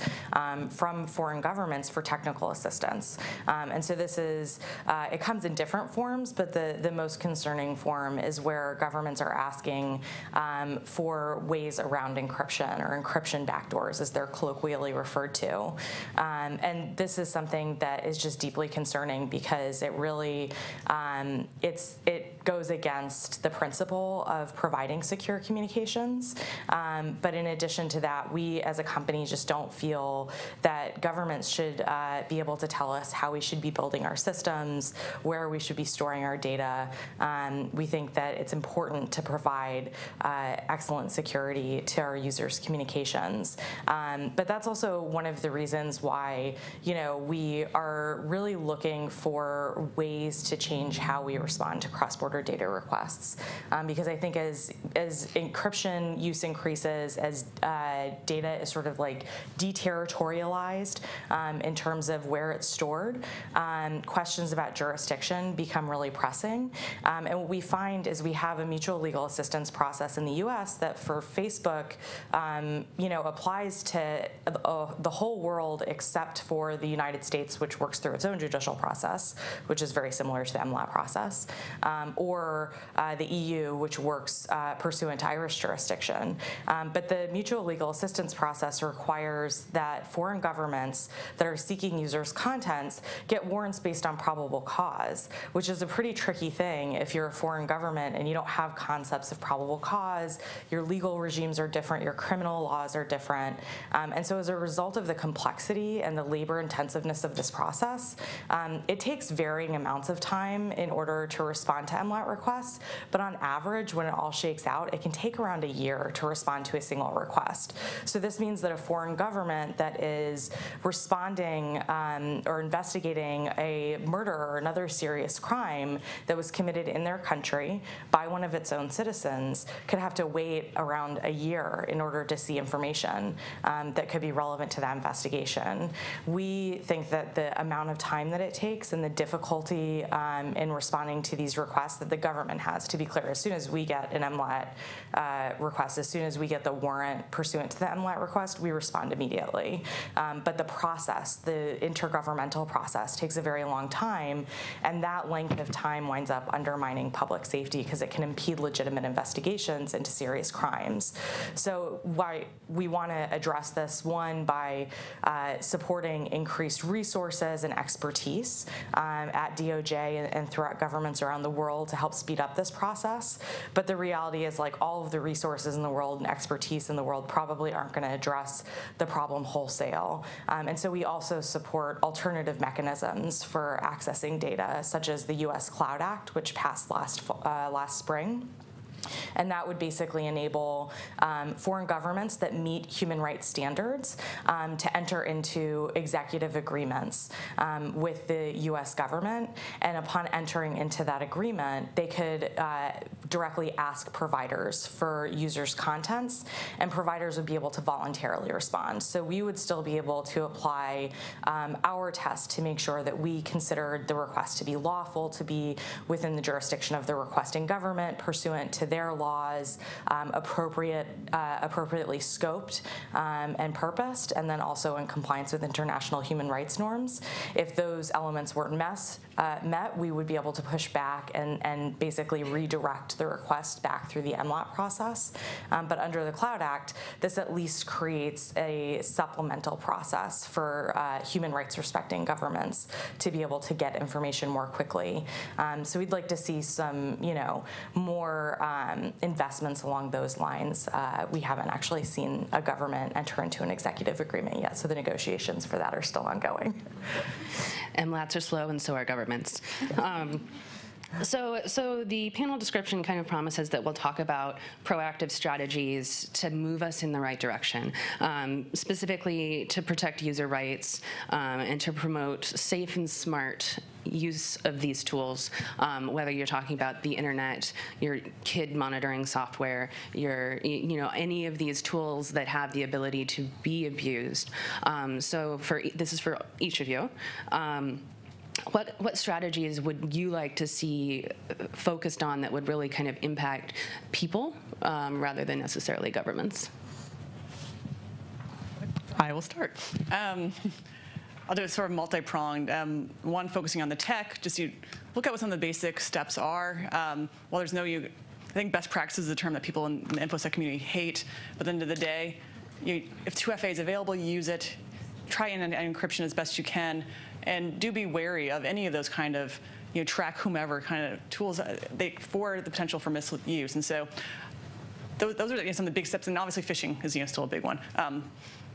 from foreign governments for technical assistance. And so this is, it comes in different forms, but the most concerning form is where governments are asking for ways around encryption, or encryption backdoors, as they're colloquially referred to. And this is something that is just deeply concerning, because it really it goes against the principle of providing secure communications. But in addition to that, we as a company just don't feel that governments should be able to tell us how we should be building our systems, where we should be storing our data. We think that it's important to provide excellent security to our users' communications. But that's also one of the reasons why, we are really looking for ways to change how we respond to cross-border data requests. Because I think as encryption use increases, as data is sort of like deterritorialized in terms of where it's stored, questions about jurisdiction become really pressing. And what we find is we have a mutual legal assistance process in the US that for Facebook, applies to the whole world except for the United States, which works through its own judicial process, which is very similar to the MLAT process, or the EU, which works pursuant to Irish jurisdiction. But the mutual legal assistance process requires that foreign governments that are seeking users' contents get warrants based on probable cause, which is a pretty tricky thing if you're a foreign government and you don't have concepts of probable cause. Your legal regimes are different, your criminal laws are different. And so as a result of the complexity and the labor intensiveness of this process, it takes varying amounts of time in order to respond to MLAT requests, but on average, when it all shakes out, it can take around a year to respond to a single request. So this means that a foreign government that is responding or investigating a murder or another serious crime that was committed in their country by one of its own citizens could have to wait around a year in order to see information that could be relevant to that investigation. We think that the amount of time that it takes and the difficulty in responding to these requests that the government has, to be clear, as soon as we get an MLAT request, as soon as we get the warrant pursuant to the MLAT request, we respond immediately. But the process, the intergovernmental process, takes a very long time, and that length of time winds up undermining public safety because it can impede legitimate investigations into serious crimes. So why we want to address this, one, by supporting increased resources and expertise at DOJ and throughout governments around the world to help speed up this process. But the reality is, like, all of the resources in the world and expertise in the world probably aren't going to address the problem wholesale. And so we also support alternative mechanisms for accessing data, such as the US Cloud Act, which passed last spring. And that would basically enable foreign governments that meet human rights standards to enter into executive agreements with the U.S. government. And upon entering into that agreement, they could directly ask providers for users' contents, and providers would be able to voluntarily respond. So we would still be able to apply our test to make sure that we considered the request to be lawful, to be within the jurisdiction of the requesting government, pursuant to their laws, appropriately scoped and purposed, and then also in compliance with international human rights norms. If those elements weren't met, we would be able to push back and basically redirect the request back through the MLAT process. But under the Cloud Act, this at least creates a supplemental process for human rights respecting governments to be able to get information more quickly. So we'd like to see some, more investments along those lines. We haven't actually seen a government enter into an executive agreement yet, so the negotiations for that are still ongoing. MLATs are slow, and so are governments. So the panel description kind of promises that we'll talk about proactive strategies to move us in the right direction, specifically to protect user rights and to promote safe and smart use of these tools, whether you're talking about the internet, your kid monitoring software, any of these tools that have the ability to be abused. So this is for each of you. What strategies would you like to see focused on that would really kind of impact people rather than necessarily governments? I will start. I'll do it sort of multi-pronged. One, focusing on the tech, just you look at what some of the basic steps are. While there's I think best practice is a term that people in the InfoSec community hate, but at the end of the day, if 2FA is available, you use it. Try encryption as best you can, and do be wary of any of those kind of track whomever kind of tools for the potential for misuse. And so those are some of the big steps, and obviously phishing is still a big one.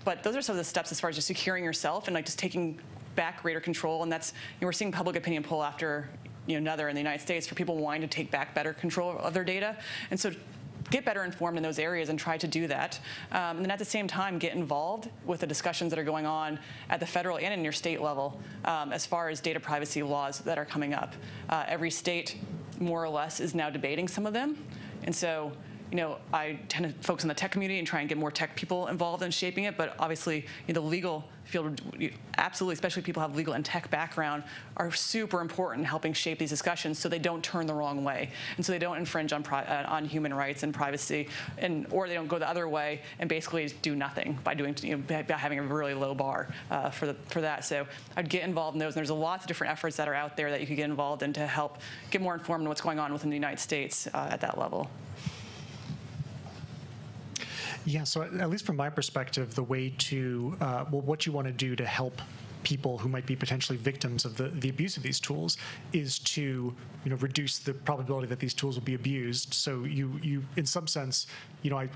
But those are some of the steps as far as just securing yourself and just taking back greater control. And that's we're seeing public opinion poll after another in the United States for people wanting to take back better control of their data. And so get better informed in those areas and try to do that. And then at the same time, get involved with the discussions that are going on at the federal and in your state level as far as data privacy laws that are coming up. Every state, more or less, is now debating some of them. And so I tend to focus on the tech community and try and get more tech people involved in shaping it, but obviously the legal field, absolutely, especially people who have legal and tech background, are super important in helping shape these discussions so they don't turn the wrong way, and so they don't infringe on human rights and privacy, or they don't go the other way and basically do nothing by having a really low bar for that. So I'd get involved in those, and there's lots of different efforts that are out there that you could get involved in to help get more informed on what's going on within the United States at that level. Yeah, so at least from my perspective, the way to, what you want to do to help people who might be potentially victims of the abuse of these tools is to reduce the probability that these tools will be abused. So you in some sense, I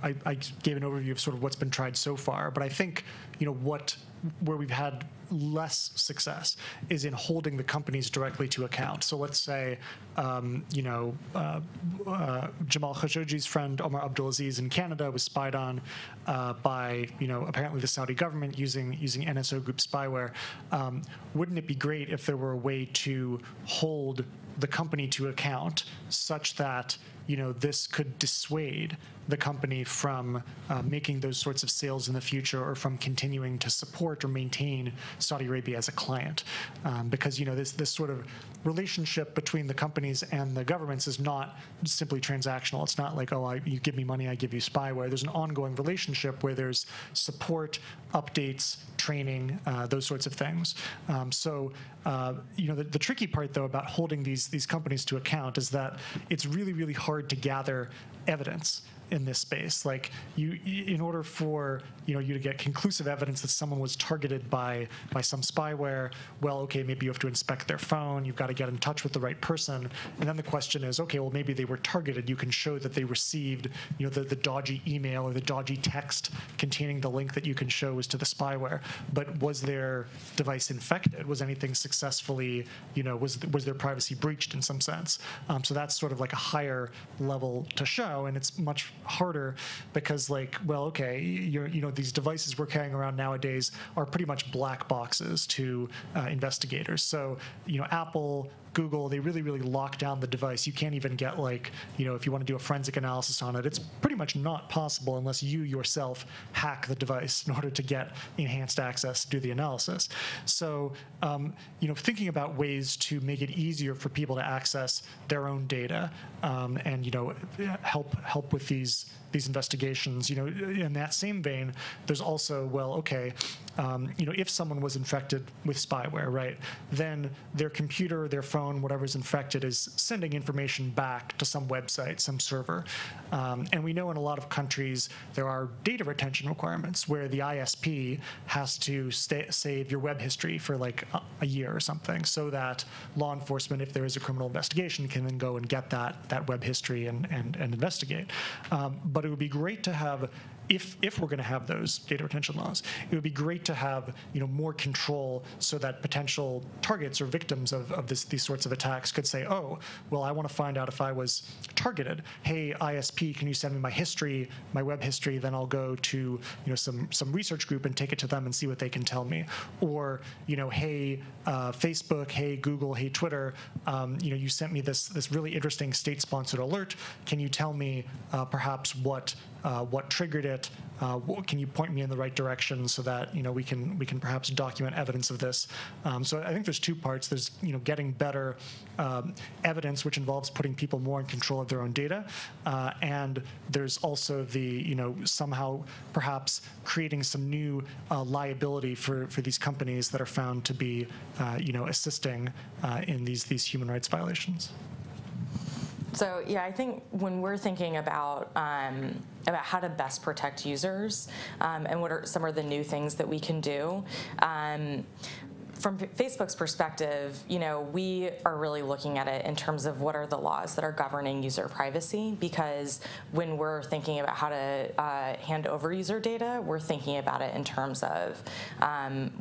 gave an overview of sort of what's been tried so far, but I think where we've had less success is in holding the companies directly to account. So let's say, Jamal Khashoggi's friend Omar Abdulaziz in Canada was spied on by, apparently the Saudi government using NSO group spyware. Wouldn't it be great if there were a way to hold the company to account such that this could dissuade the company from making those sorts of sales in the future, or from continuing to support or maintain Saudi Arabia as a client, because this sort of relationship between the companies and the governments is not simply transactional. It's not like, you give me money, I give you spyware. There's an ongoing relationship where there's support, updates, training, those sorts of things. The tricky part though about holding these companies to account is that it's really, really hard to gather evidence in this space. Like in order for you to get conclusive evidence that someone was targeted by some spyware, well, okay, maybe you have to inspect their phone, you've got to get in touch with the right person, and then the question is, okay, well, maybe they were targeted. You can show that they received the dodgy email or the dodgy text containing the link that you can show is to the spyware. But was their device infected? Was anything successfully, was their privacy breached in some sense? So that's sort of like a higher level to show, and it's much harder because, like, well, okay, these devices we're carrying around nowadays are pretty much black boxes to investigators. So, Apple, Google, they really, really lock down the device. You can't even get, like, if you want to do a forensic analysis on it, it's pretty much not possible unless you yourself hack the device in order to get enhanced access to do the analysis. So, thinking about ways to make it easier for people to access their own data and, help with these investigations. In that same vein, there's also, well, okay, if someone was infected with spyware, right, then their computer, their phone, whatever's infected is sending information back to some website, some server. And we know in a lot of countries there are data retention requirements where the ISP has to save your web history for like a year or something, so that law enforcement, if there is a criminal investigation, can then go and get that web history and investigate. But it would be great to have, if we're going to have those data retention laws, it would be great to have more control so that potential targets or victims of these sorts of attacks could say, oh, well, I want to find out if I was targeted. Hey, ISP, can you send me my history, my web history? Then I'll go to some research group and take it to them and see what they can tell me. Or hey, Facebook, hey, Google, hey, Twitter, you sent me this really interesting state-sponsored alert. Can you tell me perhaps what triggered it? Can you point me in the right direction so that we can perhaps document evidence of this? So I think there's two parts. There's getting better evidence, which involves putting people more in control of their own data, and there's also the somehow perhaps creating some new liability for these companies that are found to be assisting in these human rights violations. So yeah, I think when we're thinking about how to best protect users and what are some of the new things that we can do, from Facebook's perspective, we are really looking at it in terms of what are the laws that are governing user privacy, because when we're thinking about how to hand over user data, we're thinking about it in terms of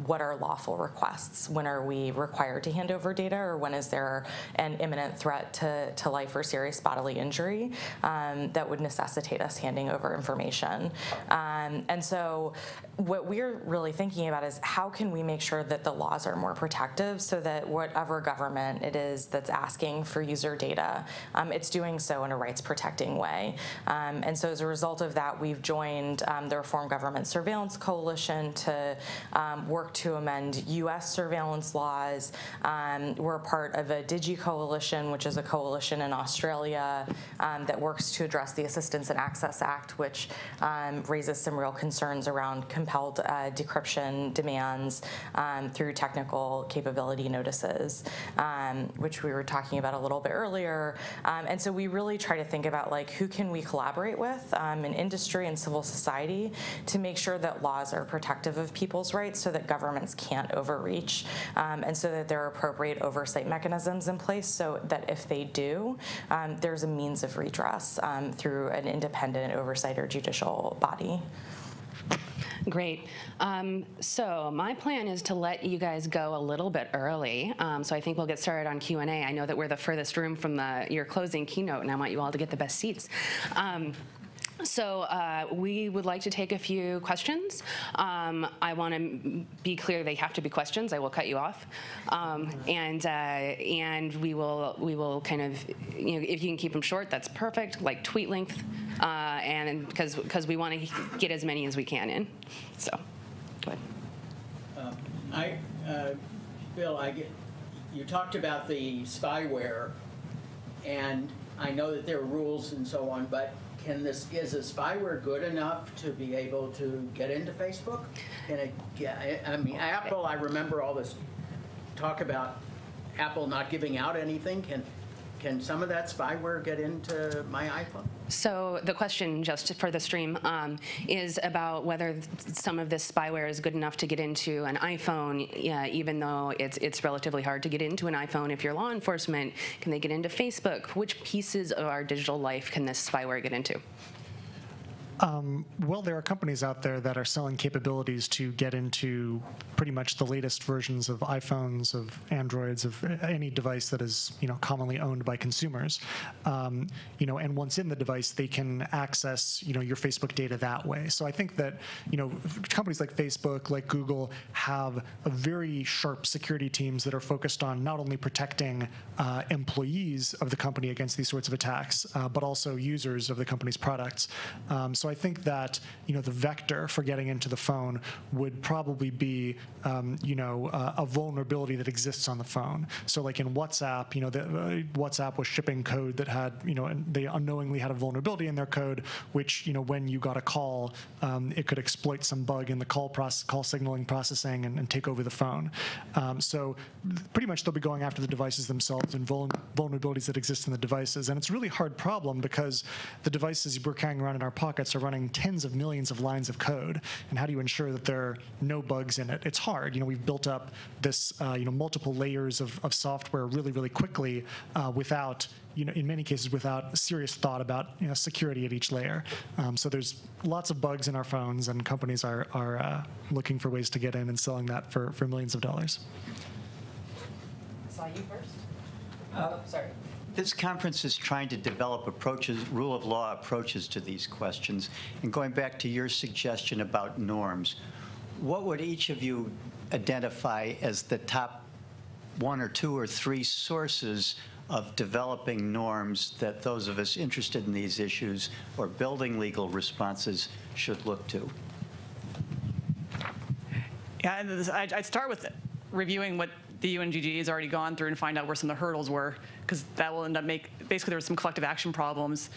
what are lawful requests, when are we required to hand over data, or when is there an imminent threat to life or serious bodily injury that would necessitate us handing over information. And so what we're really thinking about is how can we make sure that the laws are more protective so that whatever government it is that's asking for user data, it's doing so in a rights protecting way. And so as a result of that, we've joined the Reform Government Surveillance Coalition to work to amend U.S. surveillance laws. We're part of a Digi Coalition, which is a coalition in Australia that works to address the Assistance and Access Act, which raises some real concerns around compelled decryption demands through technical capability notices, which we were talking about a little bit earlier. And so we really try to think about who can we collaborate with in industry and civil society to make sure that laws are protective of people's rights so that governments can't overreach, and so that there are appropriate oversight mechanisms in place so that if they do, there's a means of redress through an independent oversight or judicial body. Great. So my plan is to let you guys go a little bit early. So I think we'll get started on Q&A. I know that we're the furthest room from your closing keynote, and I want you all to get the best seats. So we would like to take a few questions. I want to be clear; they have to be questions. I will cut you off, and we will kind of, if you can keep them short, that's perfect. Like tweet length, and because we want to get as many as we can in. So, go ahead. Bill, you talked about the spyware, and I know that there are rules and so on, but is a spyware good enough to be able to get into Facebook? Apple, I remember all this talk about Apple not giving out anything. Can some of that spyware get into my iPhone? So the question, just for the stream, is about whether some of this spyware is good enough to get into an iPhone, even though it's relatively hard to get into an iPhone if you're law enforcement. Can they get into Facebook? Which pieces of our digital life can this spyware get into? Well, there are companies out there that are selling capabilities to get into pretty much the latest versions of iPhones, of Androids, of any device that is, commonly owned by consumers. And once in the device, they can access, your Facebook data that way. So I think that, companies like Facebook, like Google, have a very sharp security teams that are focused on not only protecting employees of the company against these sorts of attacks, but also users of the company's products. So I think that the vector for getting into the phone would probably be a vulnerability that exists on the phone. So like in WhatsApp, WhatsApp was shipping code that had and they unknowingly had a vulnerability in their code, which when you got a call, it could exploit some bug in the call signaling processing and take over the phone. So pretty much they'll be going after the devices themselves and vulnerabilities that exist in the devices, and it's a really hard problem because the devices we're carrying around in our pockets are running tens of millions of lines of code, and how do you ensure that there are no bugs in it? It's hard. We've built up this multiple layers of software really, really quickly without, in many cases, without serious thought about security at each layer. So there's lots of bugs in our phones, and companies are looking for ways to get in and selling that for millions of dollars. I saw you first. Sorry. This conference is trying to develop approaches, rule of law approaches to these questions. And going back to your suggestion about norms, what would each of you identify as the top 1 or 2 or 3 sources of developing norms that those of us interested in these issues or building legal responses should look to? Yeah, I'd start with reviewing what the UNGGE has already gone through and find out where some of the hurdles were, because that will end up basically there were some collective action problems.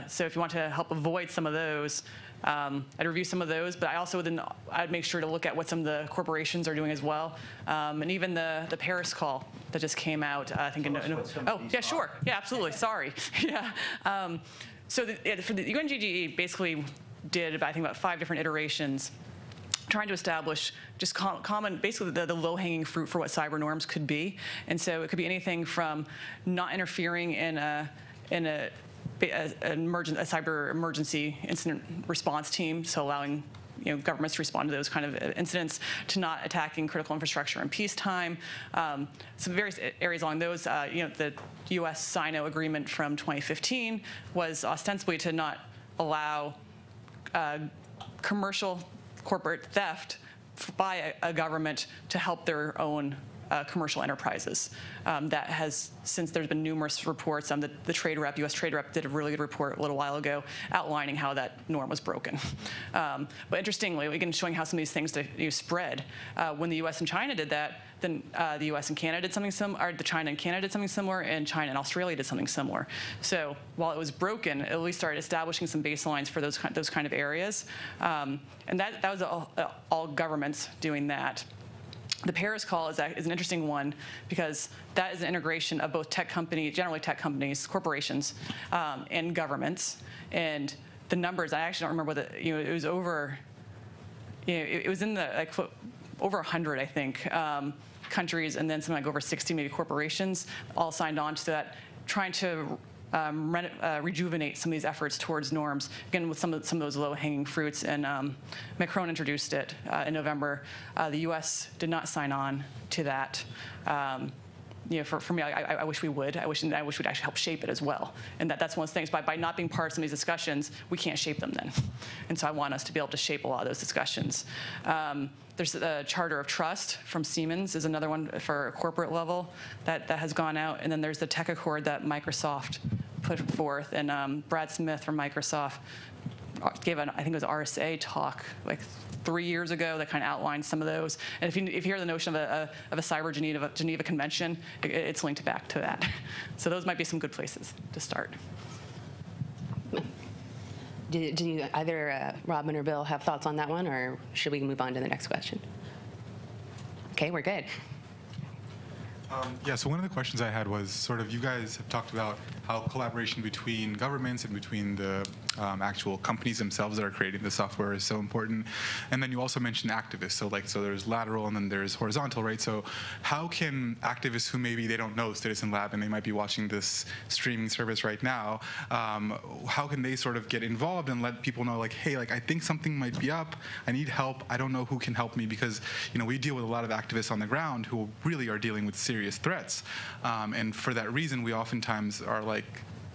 So if you want to help avoid some of those, I'd review some of those, but I also I'd make sure to look at what some of the corporations are doing as well, and even the Paris call that just came out. I think. Oh, yeah, sure, yeah, absolutely. Sorry, yeah. So for the UNGGE, basically did I think about 5 different iterations, trying to establish just common, basically the low-hanging fruit for what cyber norms could be. And so it could be anything from not interfering in a cyber emergency incident response team, so allowing governments to respond to those kind of incidents, to not attacking critical infrastructure in peacetime. Some various areas along those. The U.S.-Sino agreement from 2015 was ostensibly to not allow commercial corporate theft by a government to help their own commercial enterprises. That has, since there's been numerous reports, the trade rep, U.S. trade rep did a really good report a little while ago outlining how that norm was broken. But interestingly, again, showing how some of these things spread. When the U.S. and China did that, then the U.S. and Canada did something similar, or the China and Canada did something similar, and China and Australia did something similar. So while it was broken, it at least started establishing some baselines for those kind of areas. And that was all governments doing that. The Paris call is an interesting one because that is an integration of both tech companies, generally tech companies, corporations, and governments. And the numbers, I actually don't remember what it was over. It was in the over 100, I think, countries, and then something like over 60 maybe corporations all signed on to that, trying to rejuvenate some of these efforts towards norms, again, with some of those low-hanging fruits. And Macron introduced it in November. The U.S. did not sign on to that. For me, I wish we would. I wish we'd actually help shape it as well. And that's one of the things. By not being part of some of these discussions, we can't shape them then. And so I want us to be able to shape a lot of those discussions. There's the Charter of Trust from Siemens is another one for a corporate level that has gone out. And then there's the Tech Accord that Microsoft put forth. And Brad Smith from Microsoft gave I think it was RSA talk 3 years ago that kind of outlined some of those. And if you hear the notion of a cyber Geneva Convention, it's linked back to that. So those might be some good places to start. Do you either Robin or Bill have thoughts on that one, or should we move on to the next question? Okay, we're good. Yeah, so one of the questions I had was sort of, you guys have talked about how collaboration between governments and between the actual companies themselves that are creating the software is so important. And then you also mentioned activists. So there's lateral and then there's horizontal, right? So how can activists who maybe they don't know Citizen Lab and they might be watching this streaming service right now, how can they sort of get involved and let people know, like, hey, like, I think something might be up. I need help. I don't know who can help me, because, you know, we deal with a lot of activists on the ground who really are dealing with serious threats. And for that reason, we oftentimes are like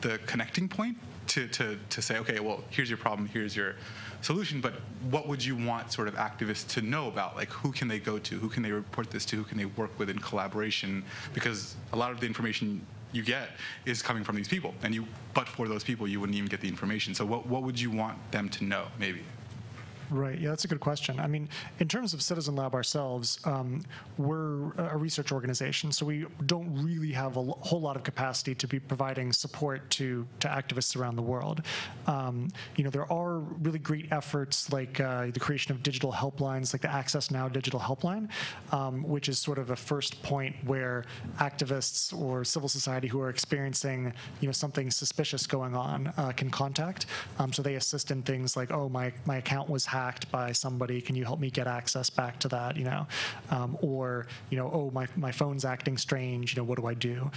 the connecting point to say, okay, well, here's your problem, here's your solution, but what would you want sort of activists to know about? Like, who can they go to? Who can they report this to? Who can they work with in collaboration? Because a lot of the information you get is coming from these people, and but for those people, you wouldn't even get the information. So what would you want them to know, maybe? Right. Yeah, that's a good question. I mean, in terms of Citizen Lab ourselves, we're a research organization, so we don't really have a whole lot of capacity to be providing support to activists around the world. You know, there are really great efforts like the creation of digital helplines, like the Access Now digital helpline, which is sort of a first point where activists or civil society who are experiencing, you know, something suspicious going on can contact. So they assist in things like, oh, my account was hacked by somebody, can you help me get access back to that, you know, or, you know, oh, my phone's acting strange, you know, what do I do?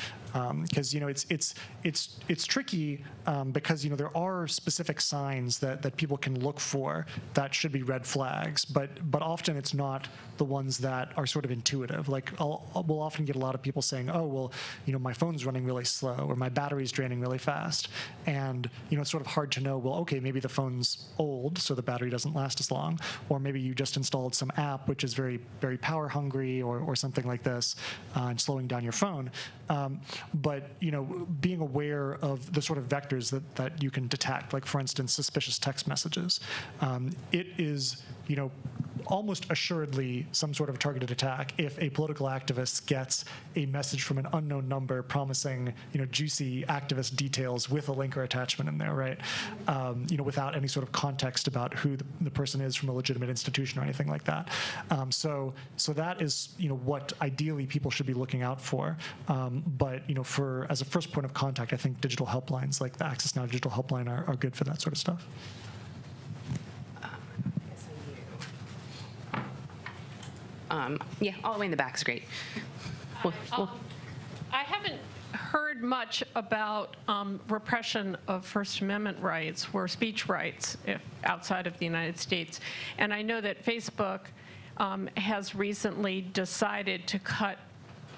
Because, you know, it's tricky because, you know, there are specific signs that people can look for that should be red flags, but often it's not the ones that are sort of intuitive. Like, we'll often get a lot of people saying, oh, well, you know, my phone's running really slow, or my battery's draining really fast, and, you know, it's sort of hard to know, well, okay, maybe the phone's old, so the battery doesn't last as long, or maybe you just installed some app which is very, very power hungry, or something like this, and slowing down your phone. But, you know, being aware of the sort of vectors that you can detect, like, for instance, suspicious text messages, it is, you know, almost assuredly some sort of targeted attack if a political activist gets a message from an unknown number promising, you know, juicy activist details with a link or attachment in there, right? You know, without any sort of context about who the person is from a legitimate institution or anything like that. So that is, you know, what ideally people should be looking out for. But, you know, as a first point of contact, I think digital helplines like the Access Now digital helpline are good for that sort of stuff. Yeah, all the way in the back is great. I haven't heard much about repression of First Amendment rights or speech rights outside of the United States. And I know that Facebook has recently decided to cut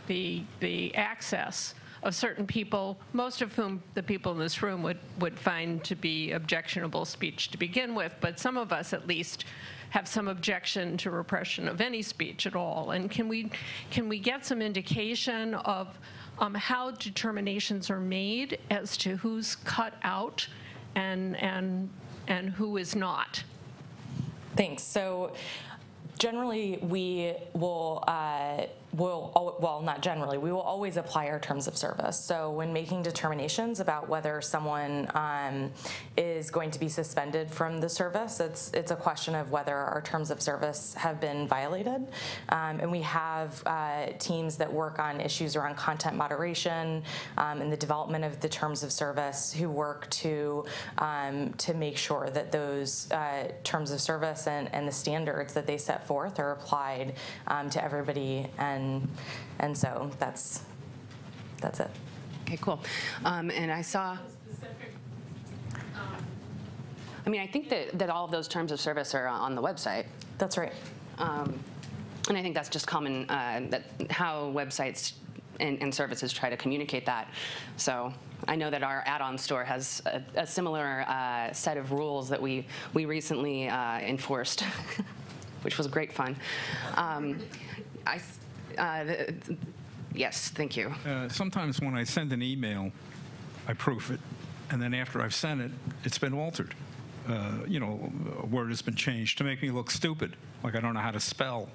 the access of certain people, most of whom the people in this room would find to be objectionable speech to begin with, but some of us at least have some objection to repression of any speech at all. And can we get some indication of how determinations are made as to who's cut out and who is not? Thanks. So generally, we will, well, not generally, we will always apply our terms of service. So when making determinations about whether someone is going to be suspended from the service, it's a question of whether our terms of service have been violated. And we have teams that work on issues around content moderation and the development of the terms of service who work to make sure that those terms of service and the standards that they set forth are applied to everybody, and so that's it. Okay, cool. And I saw. I mean, I think that all of those terms of service are on the website. That's right. And I think that's just common, that how websites and services try to communicate that. So I know that our add-on store has a similar set of rules that we recently enforced, which was great fun. Yes, thank you. Sometimes when I send an email, I proof it, and then after I've sent it, it's been altered. You know, a word has been changed to make me look stupid, like I don't know how to spell.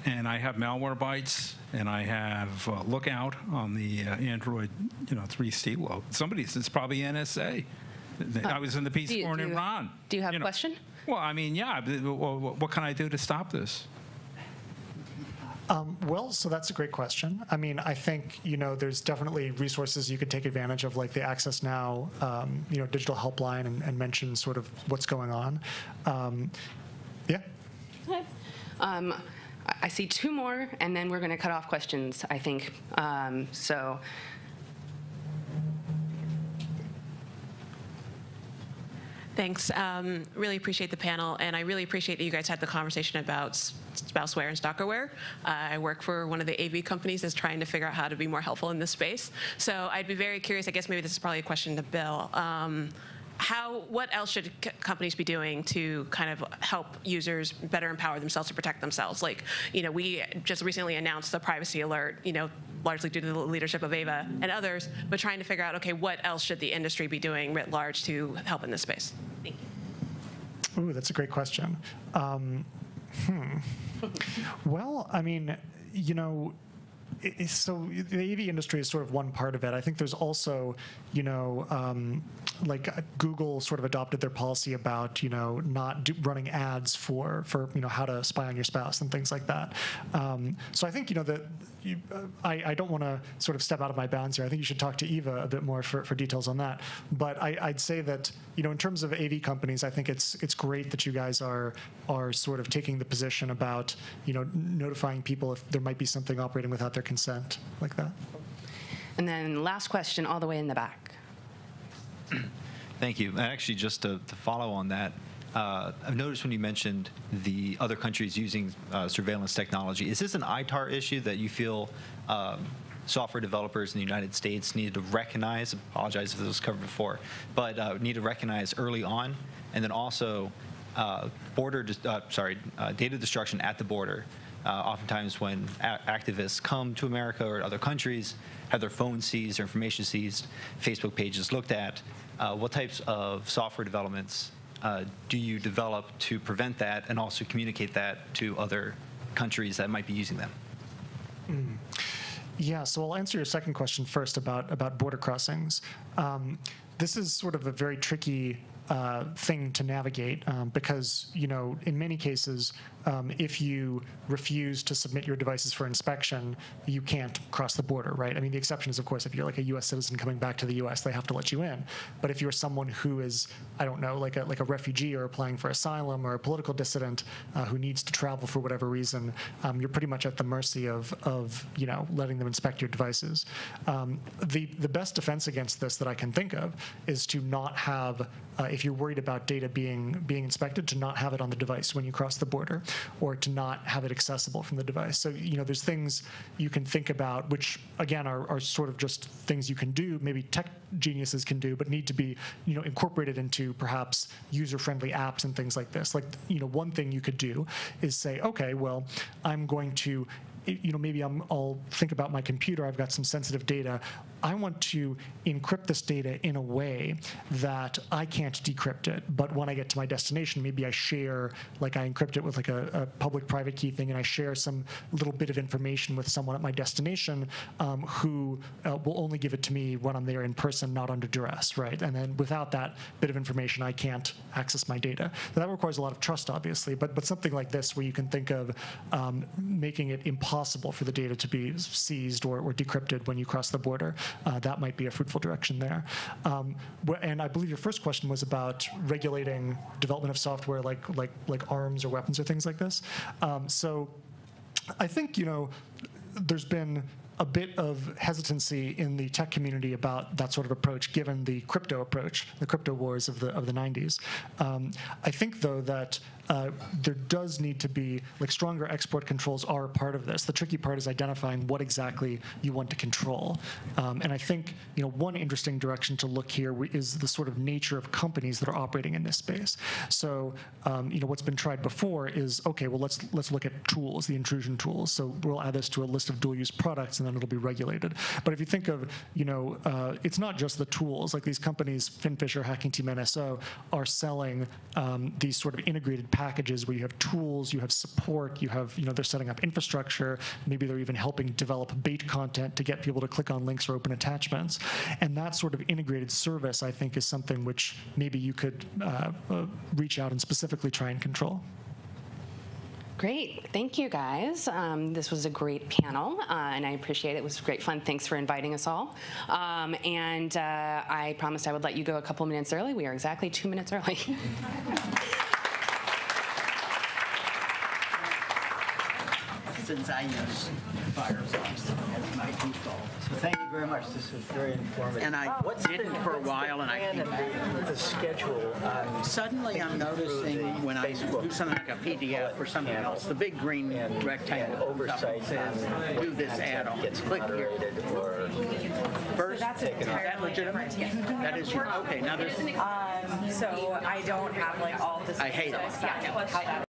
And I have Malwarebytes, and I have Lookout on the Android, 3C load. Somebody says it's probably NSA. I was in the peace war in Iran. Do you have a question? Well, I mean, yeah. What can I do to stop this? Well, so that's a great question. I mean, I think, there's definitely resources you could take advantage of, like the Access Now, digital helpline, and mention sort of what's going on. Yeah. Okay. I see two more, and then we're going to cut off questions, I think. Thanks. Really appreciate the panel, and I really appreciate that you guys had the conversation about spouseware and stalkerware. I work for one of the AV companies that's trying to figure out how to be more helpful in this space. So I'd be very curious, I guess maybe this is probably a question to Bill. What else should companies be doing to kind of help users better empower themselves to protect themselves? Like, we just recently announced the privacy alert, largely due to the leadership of Ava and others, but trying to figure out, okay, what else should the industry be doing writ large to help in this space? Thank you. Ooh, that's a great question. Well, I mean, so the AV industry is sort of one part of it. I think there's also, like Google sort of adopted their policy about, not running ads for how to spy on your spouse and things like that. So I think, that I don't want to sort of step out of my bounds here. I think you should talk to Eva a bit more for details on that. But I'd say that, in terms of AV companies, I think it's great that you guys are sort of taking the position about, notifying people if there might be something operating without their consent, like that. And then last question, all the way in the back. Thank you. And actually, just to follow on that, I've noticed when you mentioned the other countries using surveillance technology, is this an ITAR issue that you feel software developers in the United States need to recognize? Apologize if this was covered before, but need to recognize early on, and then also data destruction at the border. Oftentimes, when activists come to America or other countries, have their phones seized, their information seized, Facebook pages looked at. What types of software developments do you develop to prevent that and also communicate that to other countries that might be using them? Yeah, so I'll answer your second question first about border crossings. This is sort of a very tricky thing to navigate because, in many cases, if you refuse to submit your devices for inspection, you can't cross the border, right? I mean, the exception is, of course, if you're like a U.S. citizen coming back to the U.S., they have to let you in. But if you're someone who is, I don't know, like a refugee or applying for asylum or a political dissident who needs to travel for whatever reason, you're pretty much at the mercy of letting them inspect your devices. The best defense against this that I can think of is to not have, if you're worried about data being inspected, to not have it on the device when you cross the border, or to not have it accessible from the device. So, there's things you can think about, which, again, are sort of just things you can do, maybe tech geniuses can do, but need to be, incorporated into perhaps user-friendly apps and things like this. Like, one thing you could do is say, okay, well, I'm going to, maybe I'll think about my computer, I've got some sensitive data. I want to encrypt this data in a way that I can't decrypt it, but when I get to my destination, maybe I share, like I encrypt it with like a public-private key thing, and I share some little bit of information with someone at my destination who will only give it to me when I'm there in person, not under duress, right? And then without that bit of information, I can't access my data. So that requires a lot of trust, obviously, but something like this, where you can think of making it impossible for the data to be seized or decrypted when you cross the border, that might be a fruitful direction there. And I believe your first question was about regulating development of software like arms or weapons or things like this. So I think, there's been a bit of hesitancy in the tech community about that sort of approach, given the crypto approach, the crypto wars of the 90s. I think, though, that there does need to be, like, stronger export controls are a part of this. The tricky part is identifying what exactly you want to control. And I think, one interesting direction to look here is the sort of nature of companies that are operating in this space. So, what's been tried before is, okay, well, let's look at tools, the intrusion tools. So we'll add this to a list of dual-use products, and then it'll be regulated. But if you think of, it's not just the tools. Like, these companies, Finfisher, Hacking Team, NSO, are selling these sort of integrated packages where you have tools, you have support, you have, they're setting up infrastructure, maybe they're even helping develop bait content to get people to click on links or open attachments. And that sort of integrated service, I think, is something which maybe you could reach out and specifically try and control. Great. Thank you, guys. This was a great panel, and I appreciate it. It was great fun. Thanks for inviting us all. And I promised I would let you go a couple minutes early. We are exactly 2 minutes early. Since I use Firefox as my default. So thank you very much. This was very informative. And I didn't for a while, and I came back. The schedule. Suddenly I'm noticing when I do something like a PDF or something else, the big green rectangle oversight says, do this add-on. Click here. First, That's is that legitimate? That is, okay, now there's... So I don't have like all this. I hate it. Yeah, no,